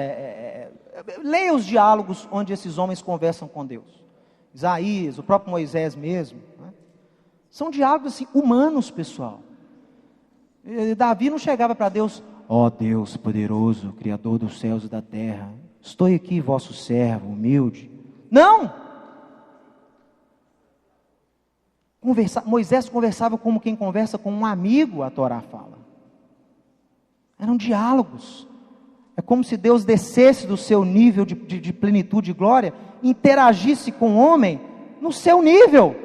leia os diálogos onde esses homens conversam com Deus. Isaías, o próprio Moisés mesmo, né? São diálogos assim, humanos, pessoal. Davi não chegava para Deus, ó Deus poderoso, Criador dos céus e da terra, estou aqui vosso servo, humilde. Não! Moisés conversava como quem conversa com um amigo, a Torá fala. Eram diálogos. É como se Deus descesse do seu nível de plenitude e glória, interagisse com o homem no seu nível,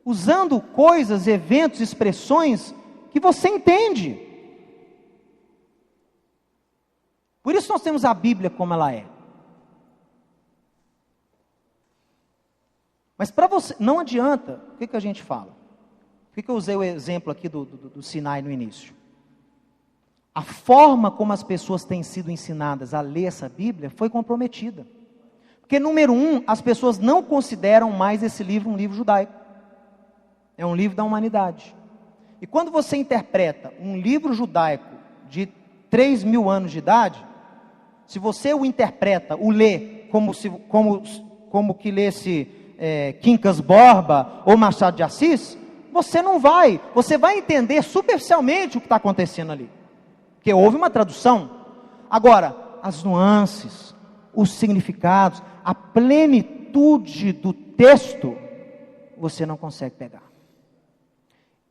usando coisas, eventos, expressões que você entende. Por isso nós temos a Bíblia como ela é. Mas para você, não adianta, o que a gente fala? Por que eu usei o exemplo aqui do Sinai no início? A forma como as pessoas têm sido ensinadas a ler essa Bíblia foi comprometida. Porque, número um, as pessoas não consideram mais esse livro um livro judaico. É um livro da humanidade. E quando você interpreta um livro judaico de 3.000 anos de idade, se você o interpreta, o lê, como que lesse Quincas Borba ou Machado de Assis, você vai entender superficialmente o que está acontecendo ali. Porque houve uma tradução. Agora, as nuances, os significados, a plenitude do texto, você não consegue pegar.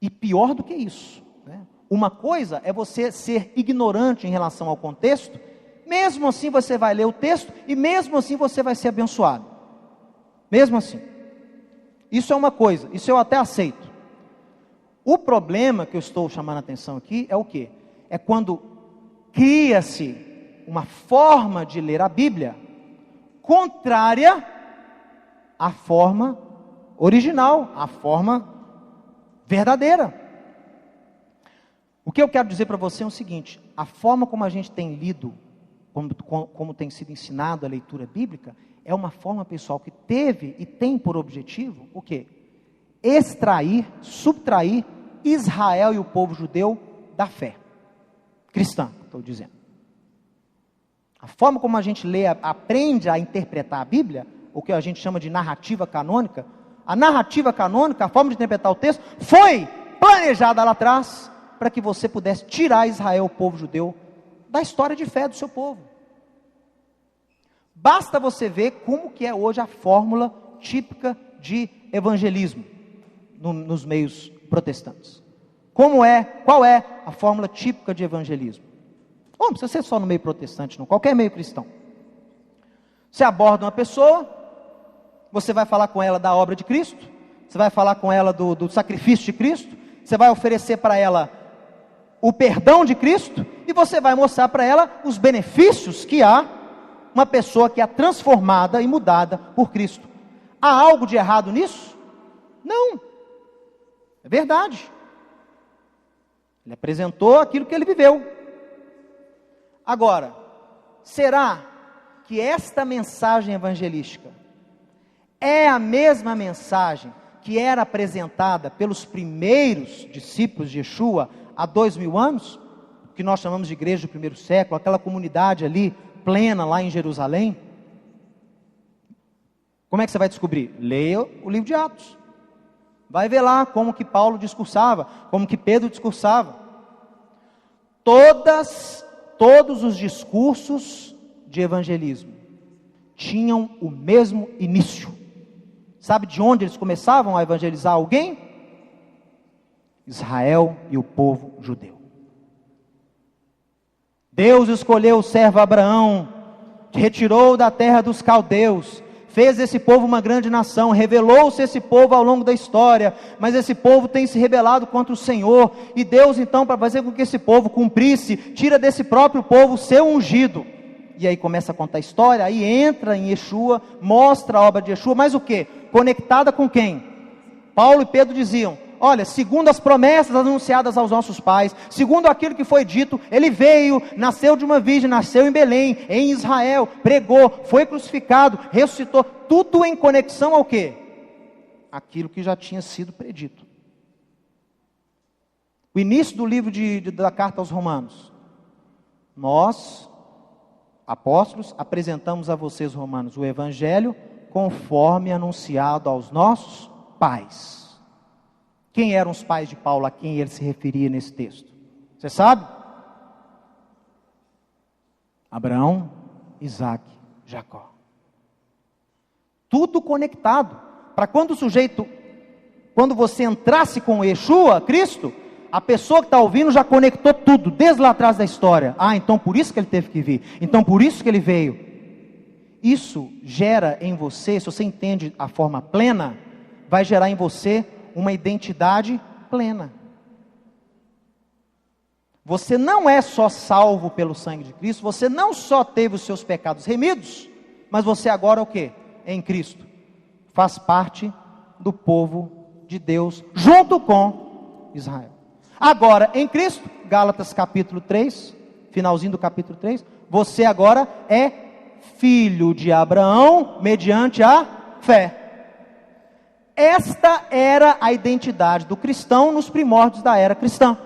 E pior do que isso, né? Uma coisa é você ser ignorante em relação ao contexto, mesmo assim você vai ler o texto, e mesmo assim você vai ser abençoado. Mesmo assim. Isso é uma coisa, isso eu até aceito. O problema que eu estou chamando a atenção aqui é o quê? É quando cria-se uma forma de ler a Bíblia contrária à forma original, à forma verdadeira. O que eu quero dizer para você é o seguinte: a forma como a gente tem lido, como tem sido ensinado a leitura bíblica, é uma forma, pessoal, que teve e tem por objetivo o quê? Subtrair Israel e o povo judeu da fé cristã, estou dizendo. A forma como a gente lê, aprende a interpretar a Bíblia, o que a gente chama de narrativa canônica, a narrativa canônica, a forma de interpretar o texto, foi planejada lá atrás, para que você pudesse tirar Israel, o povo judeu, da história de fé do seu povo. Basta você ver como que é hoje a fórmula típica de evangelismo nos meios protestantes. Qual é a fórmula típica de evangelismo? Não precisa ser só no meio protestante, não, qualquer meio cristão. Você aborda uma pessoa, Você vai falar com ela da obra de Cristo, você vai falar com ela do sacrifício de Cristo, você vai oferecer para ela o perdão de Cristo, e você vai mostrar para ela os benefícios que há uma pessoa que é transformada e mudada por Cristo. Há algo de errado nisso? Não, é verdade. Ele apresentou aquilo que ele viveu. Agora, será que esta mensagem evangelística é a mesma mensagem que era apresentada pelos primeiros discípulos de Yeshua há 2000 anos? Que nós chamamos de igreja do primeiro século, aquela comunidade ali, plena lá em Jerusalém? Como é que você vai descobrir? Leia o livro de Atos. Vai ver lá como que Paulo discursava, como que Pedro discursava. Todos os discursos de evangelismo tinham o mesmo início. Sabe de onde eles começavam a evangelizar alguém? Israel e o povo judeu. Deus escolheu o servo Abraão, retirou da terra dos caldeus, fez esse povo uma grande nação, revelou-se esse povo ao longo da história, mas esse povo tem se rebelado contra o Senhor, e Deus então, para fazer com que esse povo cumprisse, tira desse próprio povo o seu ungido, e aí começa a contar a história, aí entra em Yeshua, mostra a obra de Yeshua, mas o que? Conectada com quem? Paulo e Pedro diziam, olha, segundo as promessas anunciadas aos nossos pais, segundo aquilo que foi dito, ele veio, nasceu de uma virgem, nasceu em Belém, em Israel, pregou, foi crucificado, ressuscitou, tudo em conexão ao quê? Aquilo que já tinha sido predito. O início do livro da carta aos Romanos, nós, apóstolos, apresentamos a vocês, romanos, o evangelho conforme anunciado aos nossos pais. Quem eram os pais de Paulo, a quem ele se referia nesse texto? Você sabe? Abraão, Isaac, Jacó. Tudo conectado, para quando você entrasse com Yeshua, Cristo, a pessoa que está ouvindo já conectou tudo, desde lá atrás da história. Ah, então por isso que ele teve que vir, então por isso que ele veio. Isso gera em você, se você entende a forma plena, vai gerar em você uma identidade plena. Você não é só salvo pelo sangue de Cristo, você não só teve os seus pecados remidos, mas você agora é o quê? Em Cristo. Faz parte do povo de Deus, junto com Israel. Agora, em Cristo, Gálatas capítulo 3, finalzinho do capítulo 3, você agora é filho de Abraão, mediante a fé. Esta era a identidade do cristão nos primórdios da era cristã.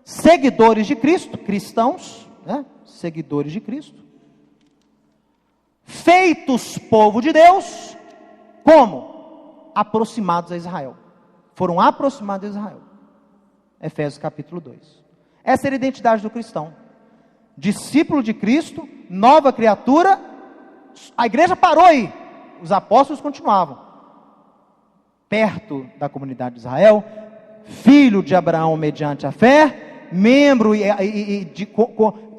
Seguidores de Cristo, cristãos, né? Seguidores de Cristo. Feitos povo de Deus, como? Aproximados a Israel. Foram aproximados a Israel. Efésios capítulo 2. Essa era a identidade do cristão. Discípulo de Cristo, nova criatura. A igreja parou aí, os apóstolos continuavam. Perto da comunidade de Israel, filho de Abraão mediante a fé, membro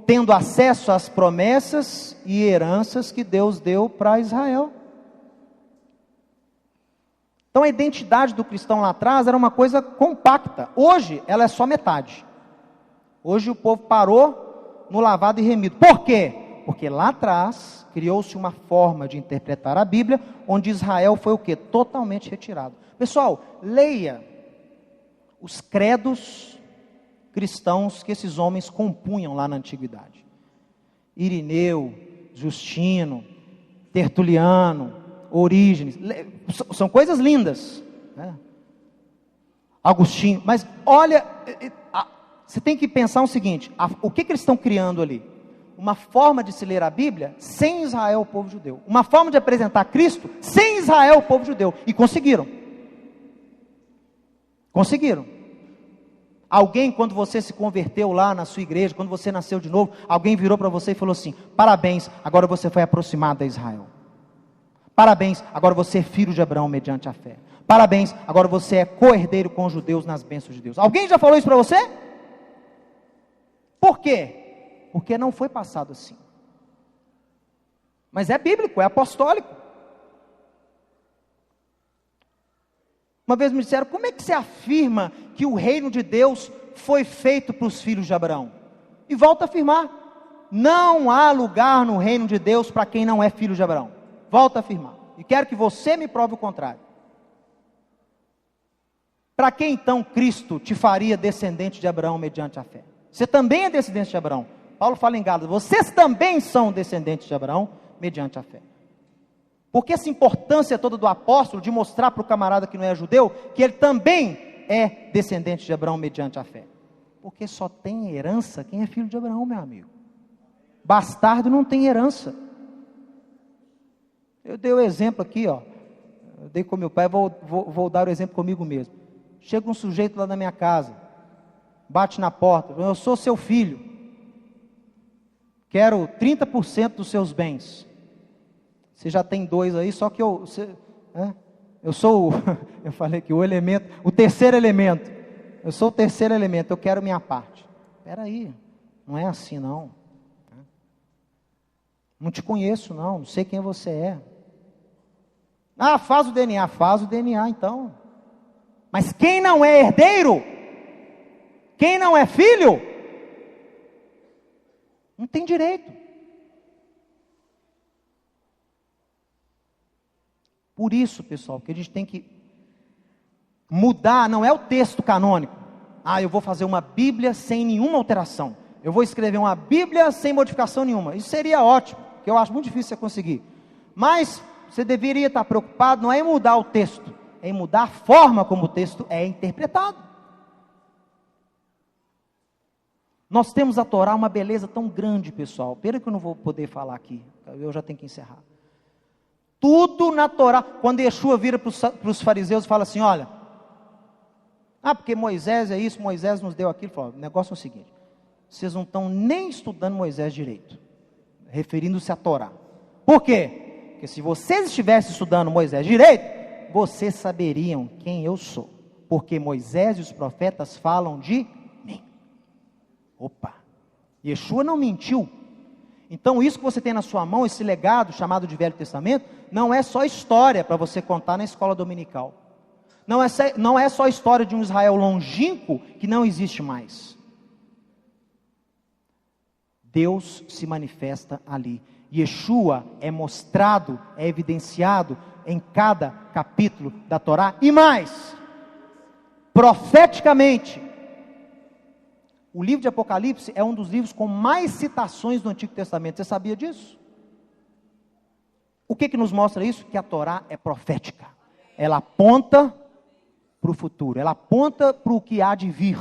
tendo acesso às promessas e heranças que Deus deu para Israel. Então a identidade do cristão lá atrás era uma coisa compacta. Hoje ela é só metade. Hoje o povo parou no lavado e remido. Por quê? Porque lá atrás criou-se uma forma de interpretar a Bíblia, onde Israel foi o quê? Totalmente retirado. Pessoal, leia os credos cristãos que esses homens compunham lá na antiguidade. Irineu, Justino, Tertuliano, Orígenes, são coisas lindas, né? Agostinho, mas olha, você tem que pensar o seguinte, o que eles estão criando ali? Uma forma de se ler a Bíblia sem Israel, o povo judeu. Uma forma de apresentar Cristo sem Israel, o povo judeu. E conseguiram. Conseguiram. Alguém, quando você se converteu lá na sua igreja, quando você nasceu de novo, alguém virou para você e falou assim: parabéns, agora você foi aproximado a Israel. Parabéns, agora você é filho de Abraão mediante a fé. Parabéns, agora você é co-herdeiro com os judeus nas bênçãos de Deus. Alguém já falou isso para você? Por quê? Porque não foi passado assim. Mas é bíblico, é apostólico. Uma vez me disseram, como é que você afirma que o reino de Deus foi feito para os filhos de Abraão? E volto a afirmar, não há lugar no reino de Deus para quem não é filho de Abraão. Volto a afirmar, e quero que você me prove o contrário. Para que então Cristo te faria descendente de Abraão mediante a fé? Você também é descendente de Abraão. Paulo fala em Gálatas, vocês também são descendentes de Abraão mediante a fé. Porque essa importância toda do apóstolo de mostrar para o camarada que não é judeu, que ele também é descendente de Abraão mediante a fé? Porque só tem herança quem é filho de Abraão, meu amigo. Bastardo não tem herança. Eu dei o exemplo aqui, ó. Eu dei com meu pai, vou dar o exemplo comigo mesmo. Chega um sujeito lá na minha casa, bate na porta, eu sou seu filho, quero 30% dos seus bens. Você já tem 2 aí, só que eu sou, eu falei que o terceiro elemento, eu sou o terceiro elemento, eu quero minha parte. Espera aí, não é assim não. Não te conheço não sei quem você é. Ah, faz o DNA então. Mas quem não é herdeiro, quem não é filho, não tem direito. Por isso, pessoal, que a gente tem que mudar, não é o texto canônico. Ah, eu vou fazer uma Bíblia sem nenhuma alteração. Eu vou escrever uma Bíblia sem modificação nenhuma. Isso seria ótimo, que eu acho muito difícil você conseguir. Mas você deveria estar preocupado, não é em mudar o texto, é em mudar a forma como o texto é interpretado. Nós temos a Torá uma beleza tão grande, pessoal. Pena que eu não vou poder falar aqui, eu já tenho que encerrar. Tudo na Torá. Quando Yeshua vira para os fariseus e fala assim, olha, porque Moisés é isso, Moisés nos deu aquilo. Fala, o negócio é o seguinte, vocês não estão nem estudando Moisés direito, referindo-se à Torá. Por quê? Porque se vocês estivessem estudando Moisés direito, vocês saberiam quem eu sou, porque Moisés e os profetas falam de mim. Opa, Yeshua não mentiu. Então isso que você tem na sua mão, esse legado chamado de Velho Testamento, não é só história para você contar na escola dominical. Não é só história de um Israel longínquo que não existe mais. Deus se manifesta ali. Yeshua é mostrado, é evidenciado em cada capítulo da Torá, e mais, profeticamente, o livro de Apocalipse é um dos livros com mais citações do Antigo Testamento. Você sabia disso? O que nos mostra isso? Que a Torá é profética, ela aponta para o futuro, ela aponta para o que há de vir.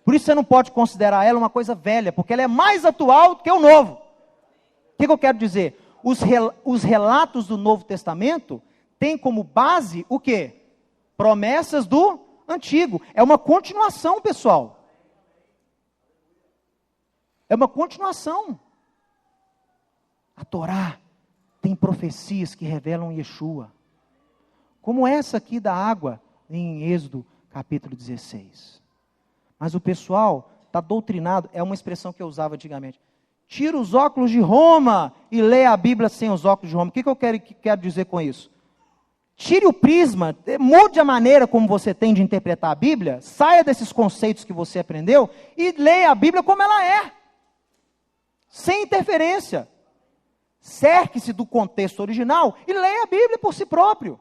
Por isso você não pode considerar ela uma coisa velha, porque ela é mais atual do que o Novo. O que eu quero dizer? Os relatos do Novo Testamento têm como base o quê? Promessas do Antigo. É uma continuação, pessoal. É uma continuação. A Torá tem profecias que revelam Yeshua. Como essa aqui da água em Êxodo capítulo 16. Mas o pessoal está doutrinado, é uma expressão que eu usava antigamente. Tira os óculos de Roma e lê a Bíblia sem os óculos de Roma. O que eu quero dizer com isso? Tire o prisma, mude a maneira como você tem de interpretar a Bíblia, saia desses conceitos que você aprendeu e leia a Bíblia como ela é, sem interferência. Cerque-se do contexto original e leia a Bíblia por si próprio.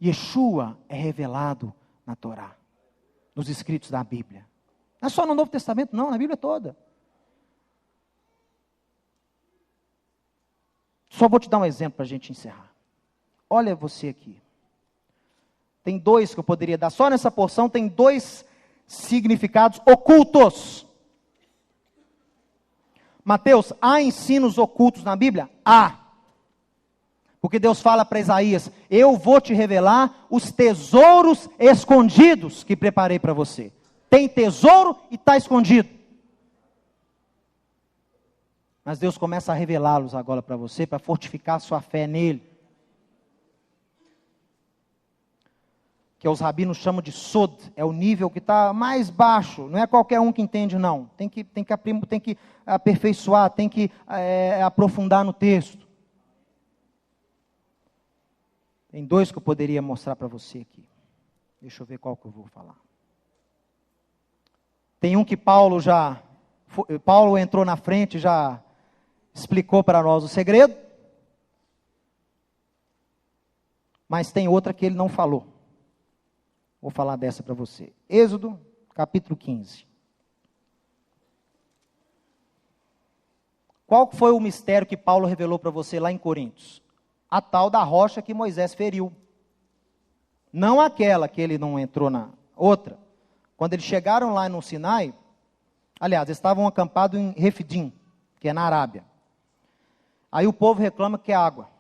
Yeshua é revelado na Torá, nos escritos da Bíblia. Não é só no Novo Testamento, não, na Bíblia toda. Só vou te dar um exemplo para a gente encerrar. Olha você aqui. Tem 2 que eu poderia dar, só nessa porção tem 2 significados ocultos. Mateus, há ensinos ocultos na Bíblia? Há. Porque Deus fala para Isaías, eu vou te revelar os tesouros escondidos que preparei para você. Tem tesouro e está escondido. Mas Deus começa a revelá-los agora para você, para fortificar a sua fé nele. Que os rabinos chamam de sod, é o nível que está mais baixo, não é qualquer um que entende não, tem que aperfeiçoar, tem que aprofundar no texto. Tem dois que eu poderia mostrar para você aqui. Deixa eu ver qual que eu vou falar. Tem um que Paulo entrou na frente, já explicou para nós o segredo. Mas tem outra que ele não falou. Vou falar dessa para você. Êxodo, capítulo 15. Qual foi o mistério que Paulo revelou para você lá em Coríntios? A tal da rocha que Moisés feriu. Não aquela que ele não entrou na outra. Quando eles chegaram lá no Sinai, aliás, estavam acampados em Refidim, que é na Arábia. Aí o povo reclama que é água.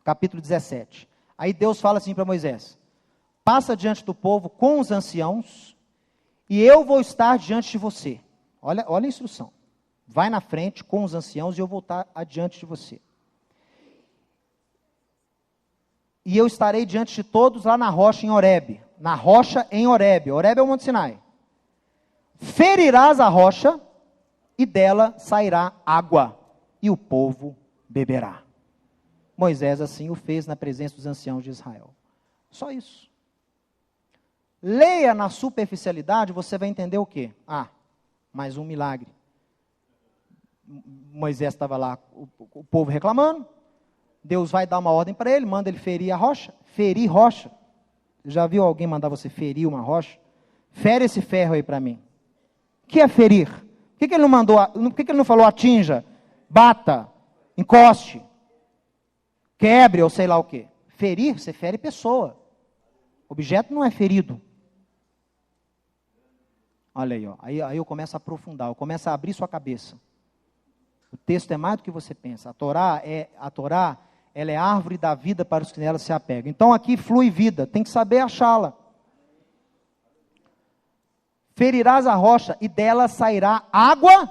Capítulo 17. Aí Deus fala assim para Moisés: passa diante do povo com os anciãos, e eu vou estar diante de você. Olha a instrução. Vai na frente com os anciãos e eu vou estar adiante de você. E eu estarei diante de todos lá na rocha em Horebe. Na rocha em Horebe. Horebe é o Monte Sinai. Ferirás a rocha, e dela sairá água, e o povo beberá. Moisés assim o fez na presença dos anciãos de Israel. Só isso. Leia na superficialidade, você vai entender o quê? Mais um milagre. Moisés estava lá, o povo reclamando. Deus vai dar uma ordem para ele, manda ele ferir a rocha. Ferir rocha. Já viu alguém mandar você ferir uma rocha? Fere esse ferro aí para mim. O que é ferir? Por que ele não mandou, por que ele não falou atinja, bata, encoste, quebre ou sei lá o quê? Ferir, você fere pessoa. Objeto não é ferido. Olha aí, ó. Aí eu começo a aprofundar, eu começo a abrir sua cabeça. O texto é mais do que você pensa. A Torá, ela é a árvore da vida para os que nela se apegam. Então aqui flui vida, tem que saber achá-la. Ferirás a rocha e dela sairá água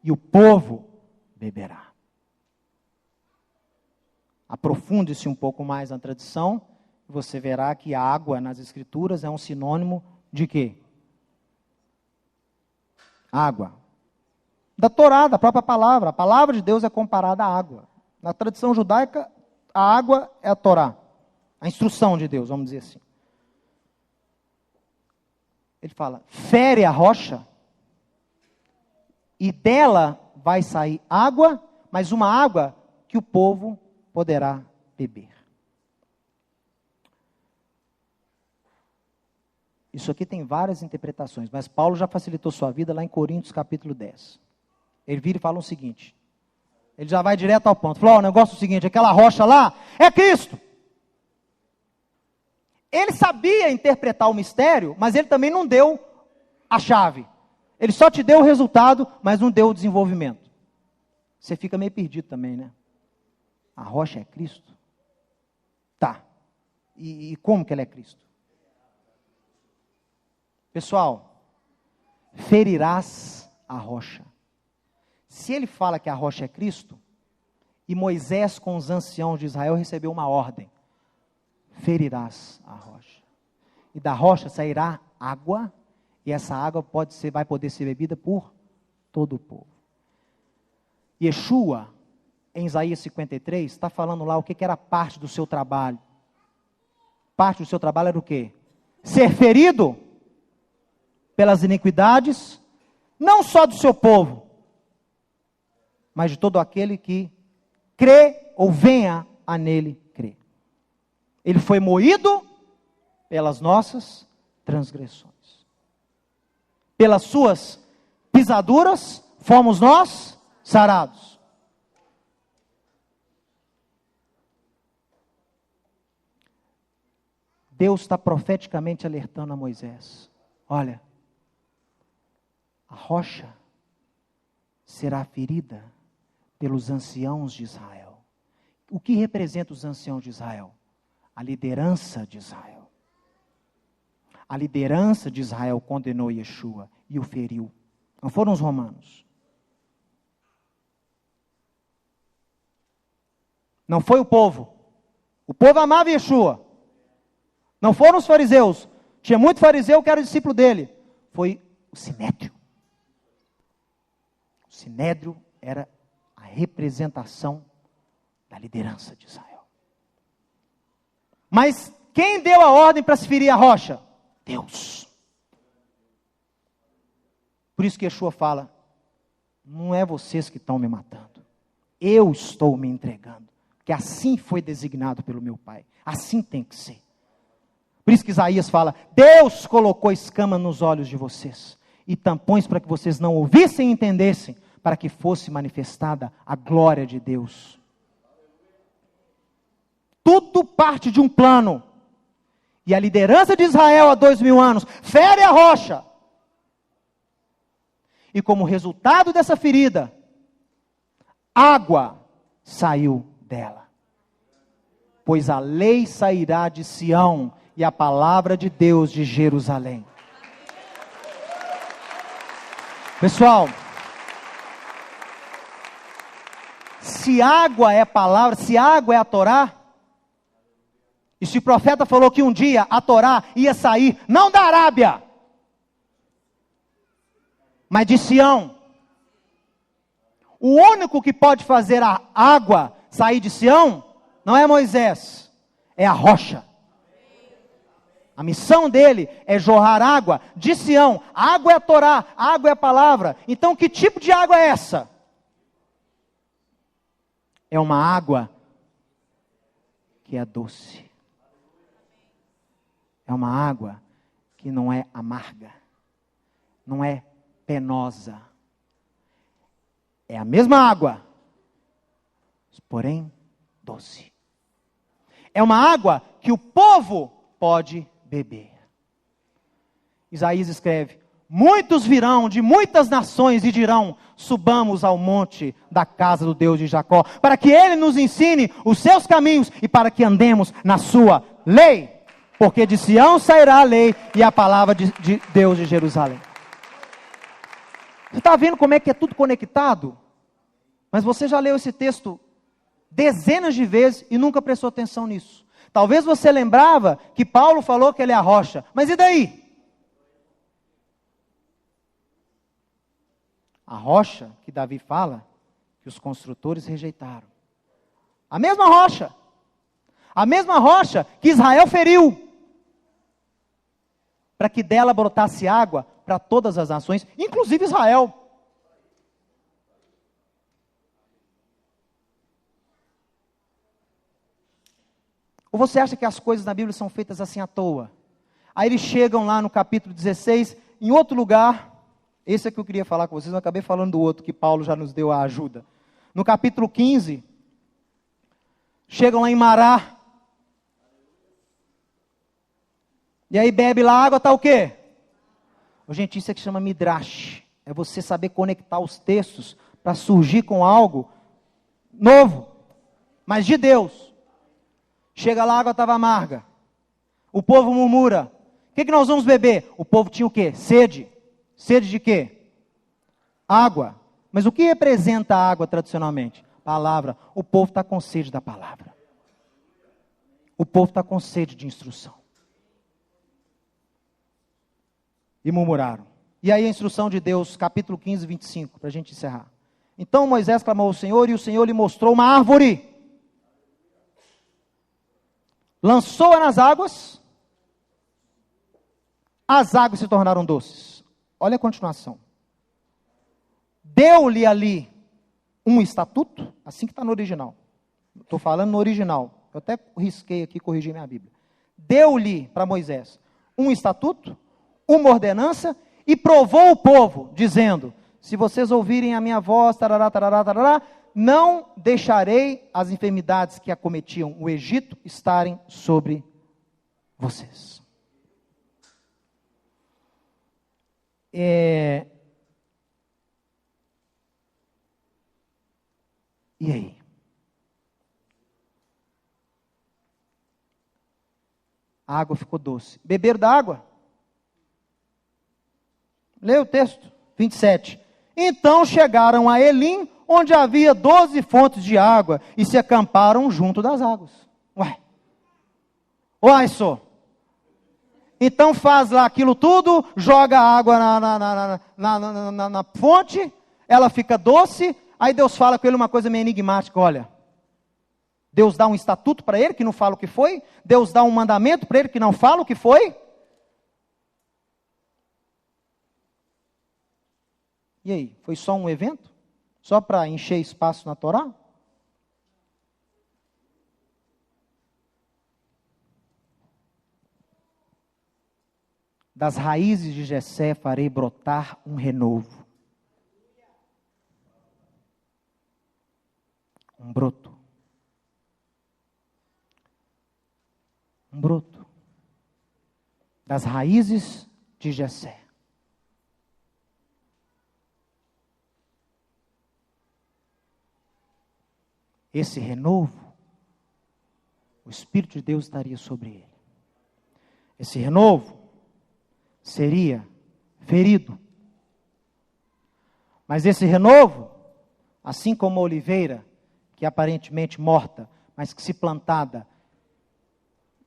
e o povo beberá. Aprofunde-se um pouco mais na tradição, você verá que a água nas escrituras é um sinônimo de quê? Água. Da Torá, da própria palavra. A palavra de Deus é comparada à água. Na tradição judaica, a água é a Torá. A instrução de Deus, vamos dizer assim. Ele fala, fere a rocha, e dela vai sair água, mas uma água que o povo poderá beber. Isso aqui tem várias interpretações, mas Paulo já facilitou sua vida lá em Coríntios capítulo 10. Ele vira e fala o seguinte, ele já vai direto ao ponto, falou, o negócio é o seguinte, aquela rocha lá é Cristo. Ele sabia interpretar o mistério, mas ele também não deu a chave. Ele só te deu o resultado, mas não deu o desenvolvimento. Você fica meio perdido também, né? A rocha é Cristo? Tá. E como que ela é Cristo? Pessoal, ferirás a rocha. Se ele fala que a rocha é Cristo, e Moisés com os anciãos de Israel recebeu uma ordem, ferirás a rocha. E da rocha sairá água, e essa água vai poder ser bebida por todo o povo. Yeshua, em Isaías 53, está falando lá o que era parte do seu trabalho. Parte do seu trabalho era o quê? Ser ferido pelas iniquidades, não só do seu povo, mas de todo aquele que crê ou venha a nele crer. Ele foi moído pelas nossas transgressões. Pelas suas pisaduras, fomos nós sarados. Deus está profeticamente alertando a Moisés. Olha, a rocha será ferida pelos anciãos de Israel. O que representa os anciãos de Israel? A liderança de Israel. A liderança de Israel condenou Yeshua e o feriu. Não foram os romanos. Não foi o povo. O povo amava Yeshua. Não foram os fariseus. Tinha muito fariseu que era discípulo dele. Foi o Sinédrio. O Sinédrio era a representação da liderança de Israel. Mas quem deu a ordem para se ferir a rocha? Deus. Por isso que Yeshua fala, não é vocês que estão me matando, eu estou me entregando, que assim foi designado pelo meu Pai, assim tem que ser. Por isso que Isaías fala, Deus colocou escama nos olhos de vocês, e tampões para que vocês não ouvissem e entendessem, para que fosse manifestada a glória de Deus. Tudo parte de um plano, e a liderança de Israel há 2000 anos, fere a rocha, e como resultado dessa ferida, água saiu dela. Pois a lei sairá de Sião, e a palavra de Deus de Jerusalém. Pessoal, se água é palavra, se água é a Torá, e se o profeta falou que um dia a Torá ia sair, não da Arábia, mas de Sião. O único que pode fazer a água sair de Sião, não é Moisés, é a rocha. A missão dele é jorrar água de Sião. A água é a Torá, a água é a palavra. Então que tipo de água é essa? É uma água que é doce. É uma água que não é amarga, não é penosa. É a mesma água, porém doce. É uma água que o povo pode beber. Isaías escreve, muitos virão de muitas nações e dirão, subamos ao monte da casa do Deus de Jacó, para que ele nos ensine os seus caminhos e para que andemos na sua lei. Porque de Sião sairá a lei e a palavra de Deus de Jerusalém. Você está vendo como é que é tudo conectado? Mas você já leu esse texto dezenas de vezes e nunca prestou atenção nisso. Talvez você lembrava que Paulo falou que ele é a rocha. Mas e daí? A rocha que Davi fala, que os construtores rejeitaram. A mesma rocha. A mesma rocha que Israel feriu. Para que dela brotasse água para todas as nações, inclusive Israel. Ou você acha que as coisas na Bíblia são feitas assim à toa? Aí eles chegam lá no capítulo 16, em outro lugar, esse é que eu queria falar com vocês, eu acabei falando do outro, que Paulo já nos deu a ajuda. No capítulo 15, chegam lá em Mará, e aí bebe lá a água, está o quê? Gente, isso é que chama Midrash, é você saber conectar os textos, para surgir com algo novo, mas de Deus. Chega lá, a água estava amarga. O povo murmura. O que nós vamos beber? O povo tinha o quê? Sede. Sede de quê? Água. Mas o que representa a água tradicionalmente? Palavra. O povo está com sede da palavra. O povo está com sede de instrução. E murmuraram. E aí a instrução de Deus, capítulo 15, 25, para a gente encerrar. Então Moisés clamou ao Senhor, e o Senhor lhe mostrou uma árvore. Lançou-a nas águas, as águas se tornaram doces. Olha a continuação. Deu-lhe ali um estatuto, assim que está no original. Estou falando no original. Eu até risquei aqui, corrigi minha Bíblia. Deu-lhe para Moisés um estatuto, uma ordenança, e provou o povo, dizendo, se vocês ouvirem a minha voz, tarará, tarará, tarará, não deixarei as enfermidades que acometiam o Egito estarem sobre vocês. E aí? A água ficou doce. Beberam da água? Leia o texto, 27. Então chegaram a Elim, onde havia 12 fontes de água, e se acamparam junto das águas. Uai só. Então faz lá aquilo tudo, joga a água na fonte, ela fica doce, aí Deus fala com ele uma coisa meio enigmática, olha, Deus dá um estatuto para ele que não fala o que foi? Deus dá um mandamento para ele que não fala o que foi? E aí, foi só um evento? Só para encher espaço na Torá? Das raízes de Jessé farei brotar um renovo. Um broto. Um broto. Das raízes de Jessé. Esse renovo, o Espírito de Deus estaria sobre ele. Esse renovo seria ferido. Mas esse renovo, assim como a oliveira, que é aparentemente morta, mas que se plantada,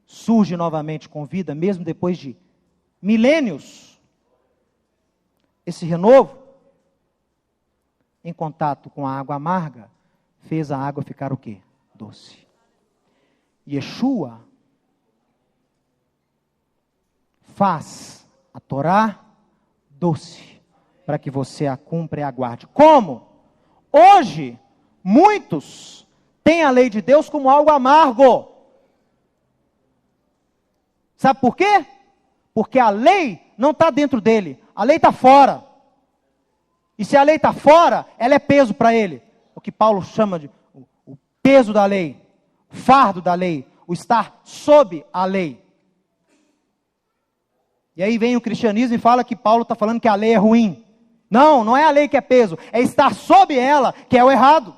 surge novamente com vida, mesmo depois de milênios. Esse renovo, em contato com a água amarga, fez a água ficar o quê? Doce. Yeshua faz a Torá doce, para que você a cumpra e aguarde. Como? Hoje, muitos têm a lei de Deus como algo amargo. Sabe por quê? Porque a lei não está dentro dele, a lei está fora. E se a lei está fora, ela é peso para ele. O que Paulo chama de o peso da lei, o fardo da lei, o estar sob a lei. E aí vem o cristianismo e fala que Paulo está falando que a lei é ruim. Não, não é a lei que é peso, é estar sob ela que é o errado.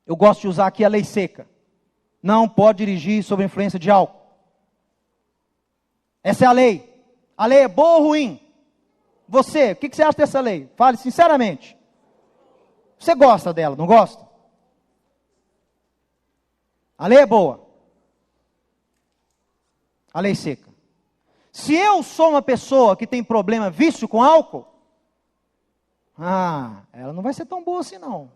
Eu gosto de usar aqui a lei seca. Não pode dirigir sob a influência de álcool. Essa é a lei. A lei é boa ou ruim? Você, o que você acha dessa lei? Fale sinceramente. Você gosta dela, não gosta? A lei é boa. A lei seca. Se eu sou uma pessoa que tem problema, vício com álcool, ela não vai ser tão boa assim não.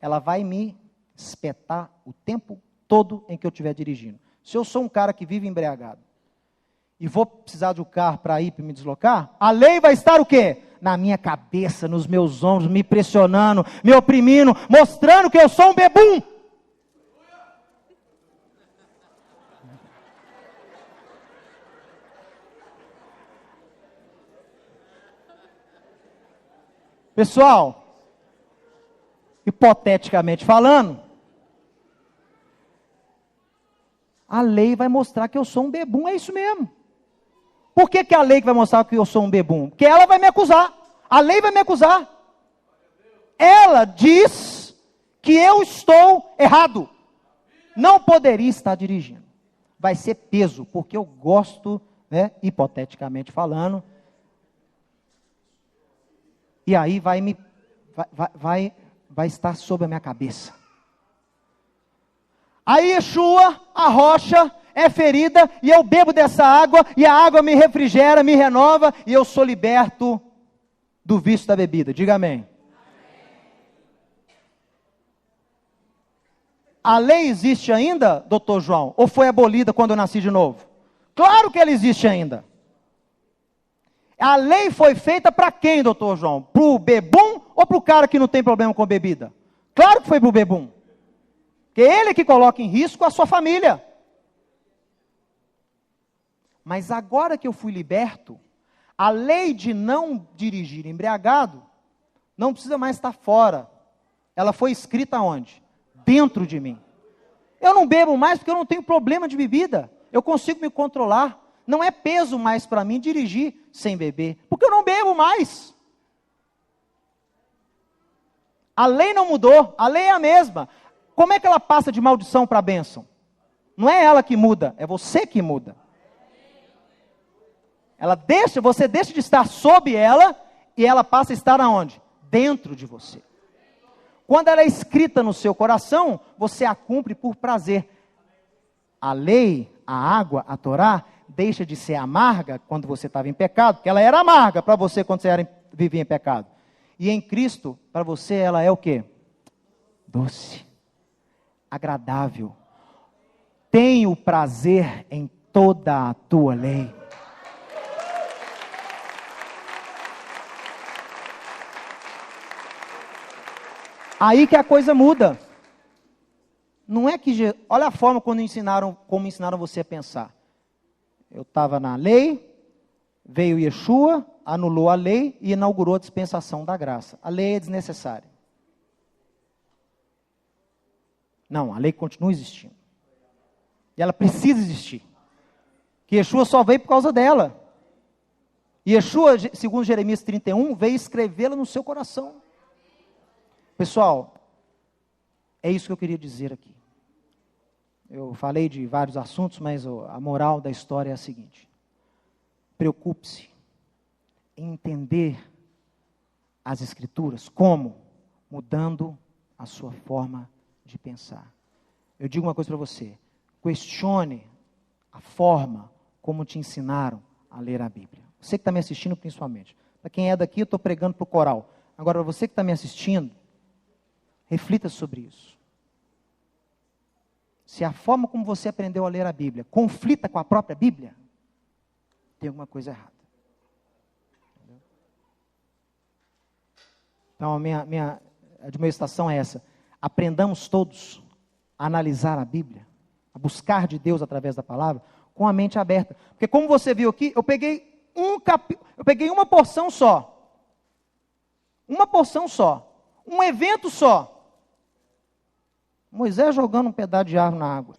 Ela vai me espetar o tempo todo em que eu estiver dirigindo. Se eu sou um cara que vive embriagado, e vou precisar de um carro para ir, para me deslocar, a lei vai estar o quê? Na minha cabeça, nos meus ombros, me pressionando, me oprimindo, mostrando que eu sou um bebum. Pessoal, hipoteticamente falando, a lei vai mostrar que eu sou um bebum, é isso mesmo. Por que a lei vai mostrar que eu sou um bebum? Porque ela vai me acusar, a lei vai me acusar. Ela diz que eu estou errado, não poderia estar dirigindo. Vai ser peso, porque eu gosto, hipoteticamente falando, e aí vai estar sobre a minha cabeça. Aí Yeshua, a rocha, é ferida, e eu bebo dessa água, e a água me refrigera, me renova, e eu sou liberto do vício da bebida. Diga amém. A lei existe ainda, doutor João? Ou foi abolida quando eu nasci de novo? Claro que ela existe ainda. A lei foi feita para quem, doutor João? Para o bebum ou para o cara que não tem problema com bebida? Claro que foi para o bebum. Porque ele é que coloca em risco a sua família. Mas agora que eu fui liberto, a lei de não dirigir embriagado não precisa mais estar fora. Ela foi escrita onde? Dentro de mim. Eu não bebo mais porque eu não tenho problema de bebida. Eu consigo me controlar. Não é peso mais para mim dirigir sem beber, porque eu não bebo mais. A lei não mudou, a lei é a mesma. Como é que ela passa de maldição para bênção? Não é ela que muda, é você que muda. Você deixa de estar sob ela, e ela passa a estar aonde? Dentro de você. Quando ela é escrita no seu coração, você a cumpre por prazer. A lei, a água, a Torá, deixa de ser amarga quando você estava em pecado, porque ela era amarga para você quando você vivia em pecado. E em Cristo, para você, ela é o quê? Doce, agradável. Tenho prazer em toda a tua lei. Aí que a coisa muda. Não é que... Olha a forma como ensinaram você a pensar. Eu estava na lei, veio Yeshua, anulou a lei e inaugurou a dispensação da graça. A lei é desnecessária. Não, a lei continua existindo. E ela precisa existir. Que Yeshua só veio por causa dela. E Yeshua, segundo Jeremias 31, veio escrevê-la no seu coração. Pessoal, é isso que eu queria dizer aqui. Eu falei de vários assuntos, mas a moral da história é a seguinte. Preocupe-se em entender as Escrituras. Como? Mudando a sua forma de pensar. Eu digo uma coisa para você. Questione a forma como te ensinaram a ler a Bíblia. Você que está me assistindo principalmente. Para quem é daqui, eu estou pregando para o coral. Agora, para você que está me assistindo, reflita sobre isso. Se a forma como você aprendeu a ler a Bíblia conflita com a própria Bíblia, tem alguma coisa errada. Entendeu? Então, a minha admoestação é essa. Aprendamos todos a analisar a Bíblia, a buscar de Deus através da palavra, com a mente aberta. Porque como você viu aqui, eu peguei uma porção só. Uma porção só. Um evento só. Moisés jogando um pedaço de árvore na água.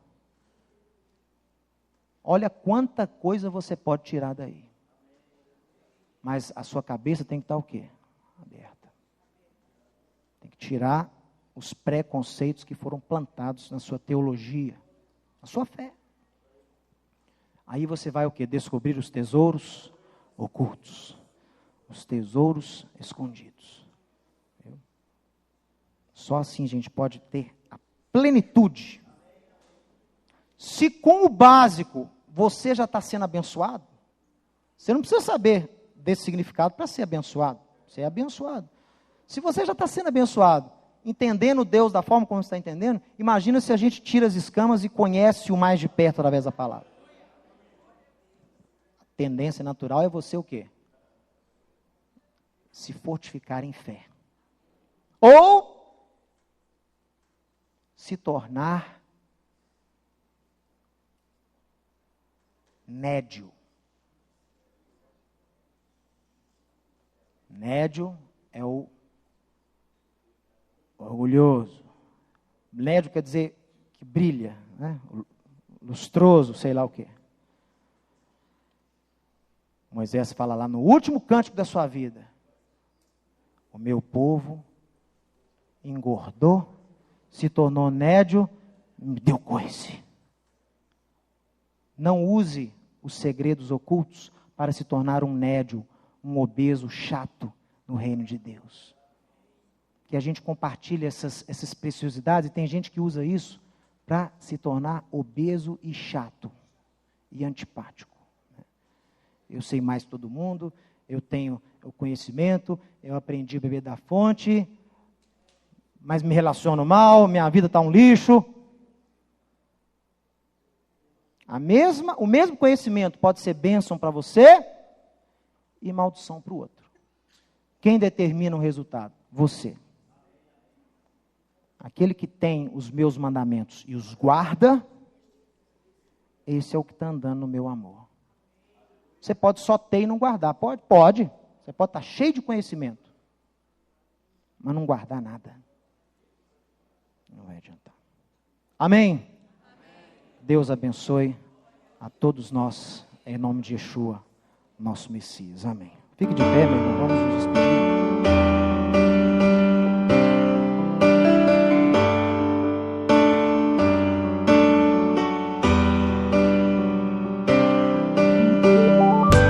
Olha quanta coisa você pode tirar daí. Mas a sua cabeça tem que estar o quê? Aberta. Tem que tirar os preconceitos que foram plantados na sua teologia, na sua fé. Aí você vai o quê? Descobrir os tesouros ocultos. Os tesouros escondidos. Só assim a gente pode ter a plenitude. Se com o básico você já está sendo abençoado, você não precisa saber desse significado para ser abençoado. Você é abençoado. Se você já está sendo abençoado, entendendo Deus da forma como você está entendendo, imagina se a gente tira as escamas e conhece o mais de perto através da palavra. A tendência natural é você o quê? Se fortificar em fé. Ou se tornar nédio. Nédio é o orgulhoso. Nédio quer dizer que brilha, né? Lustroso, sei lá o quê. Moisés fala lá no último cântico da sua vida: o meu povo engordou, se tornou nédio, me deu coice. Não use os segredos ocultos para se tornar um nédio, um obeso chato no reino de Deus. Que a gente compartilha essas preciosidades, e tem gente que usa isso para se tornar obeso e chato e antipático. Eu sei mais que todo mundo, eu tenho o conhecimento, eu aprendi a beber da fonte, mas me relaciono mal, minha vida está um lixo. O mesmo conhecimento pode ser bênção para você e maldição para o outro. Quem determina o resultado? Você. Aquele que tem os meus mandamentos e os guarda, esse é o que está andando no meu amor. Você pode só ter e não guardar. Pode. Você pode estar cheio de conhecimento, mas não guardar nada. Não vai adiantar. Amém? Deus abençoe a todos nós, em nome de Yeshua, nosso Messias. Amém. Fique de pé, meu irmão, vamos nos despedir.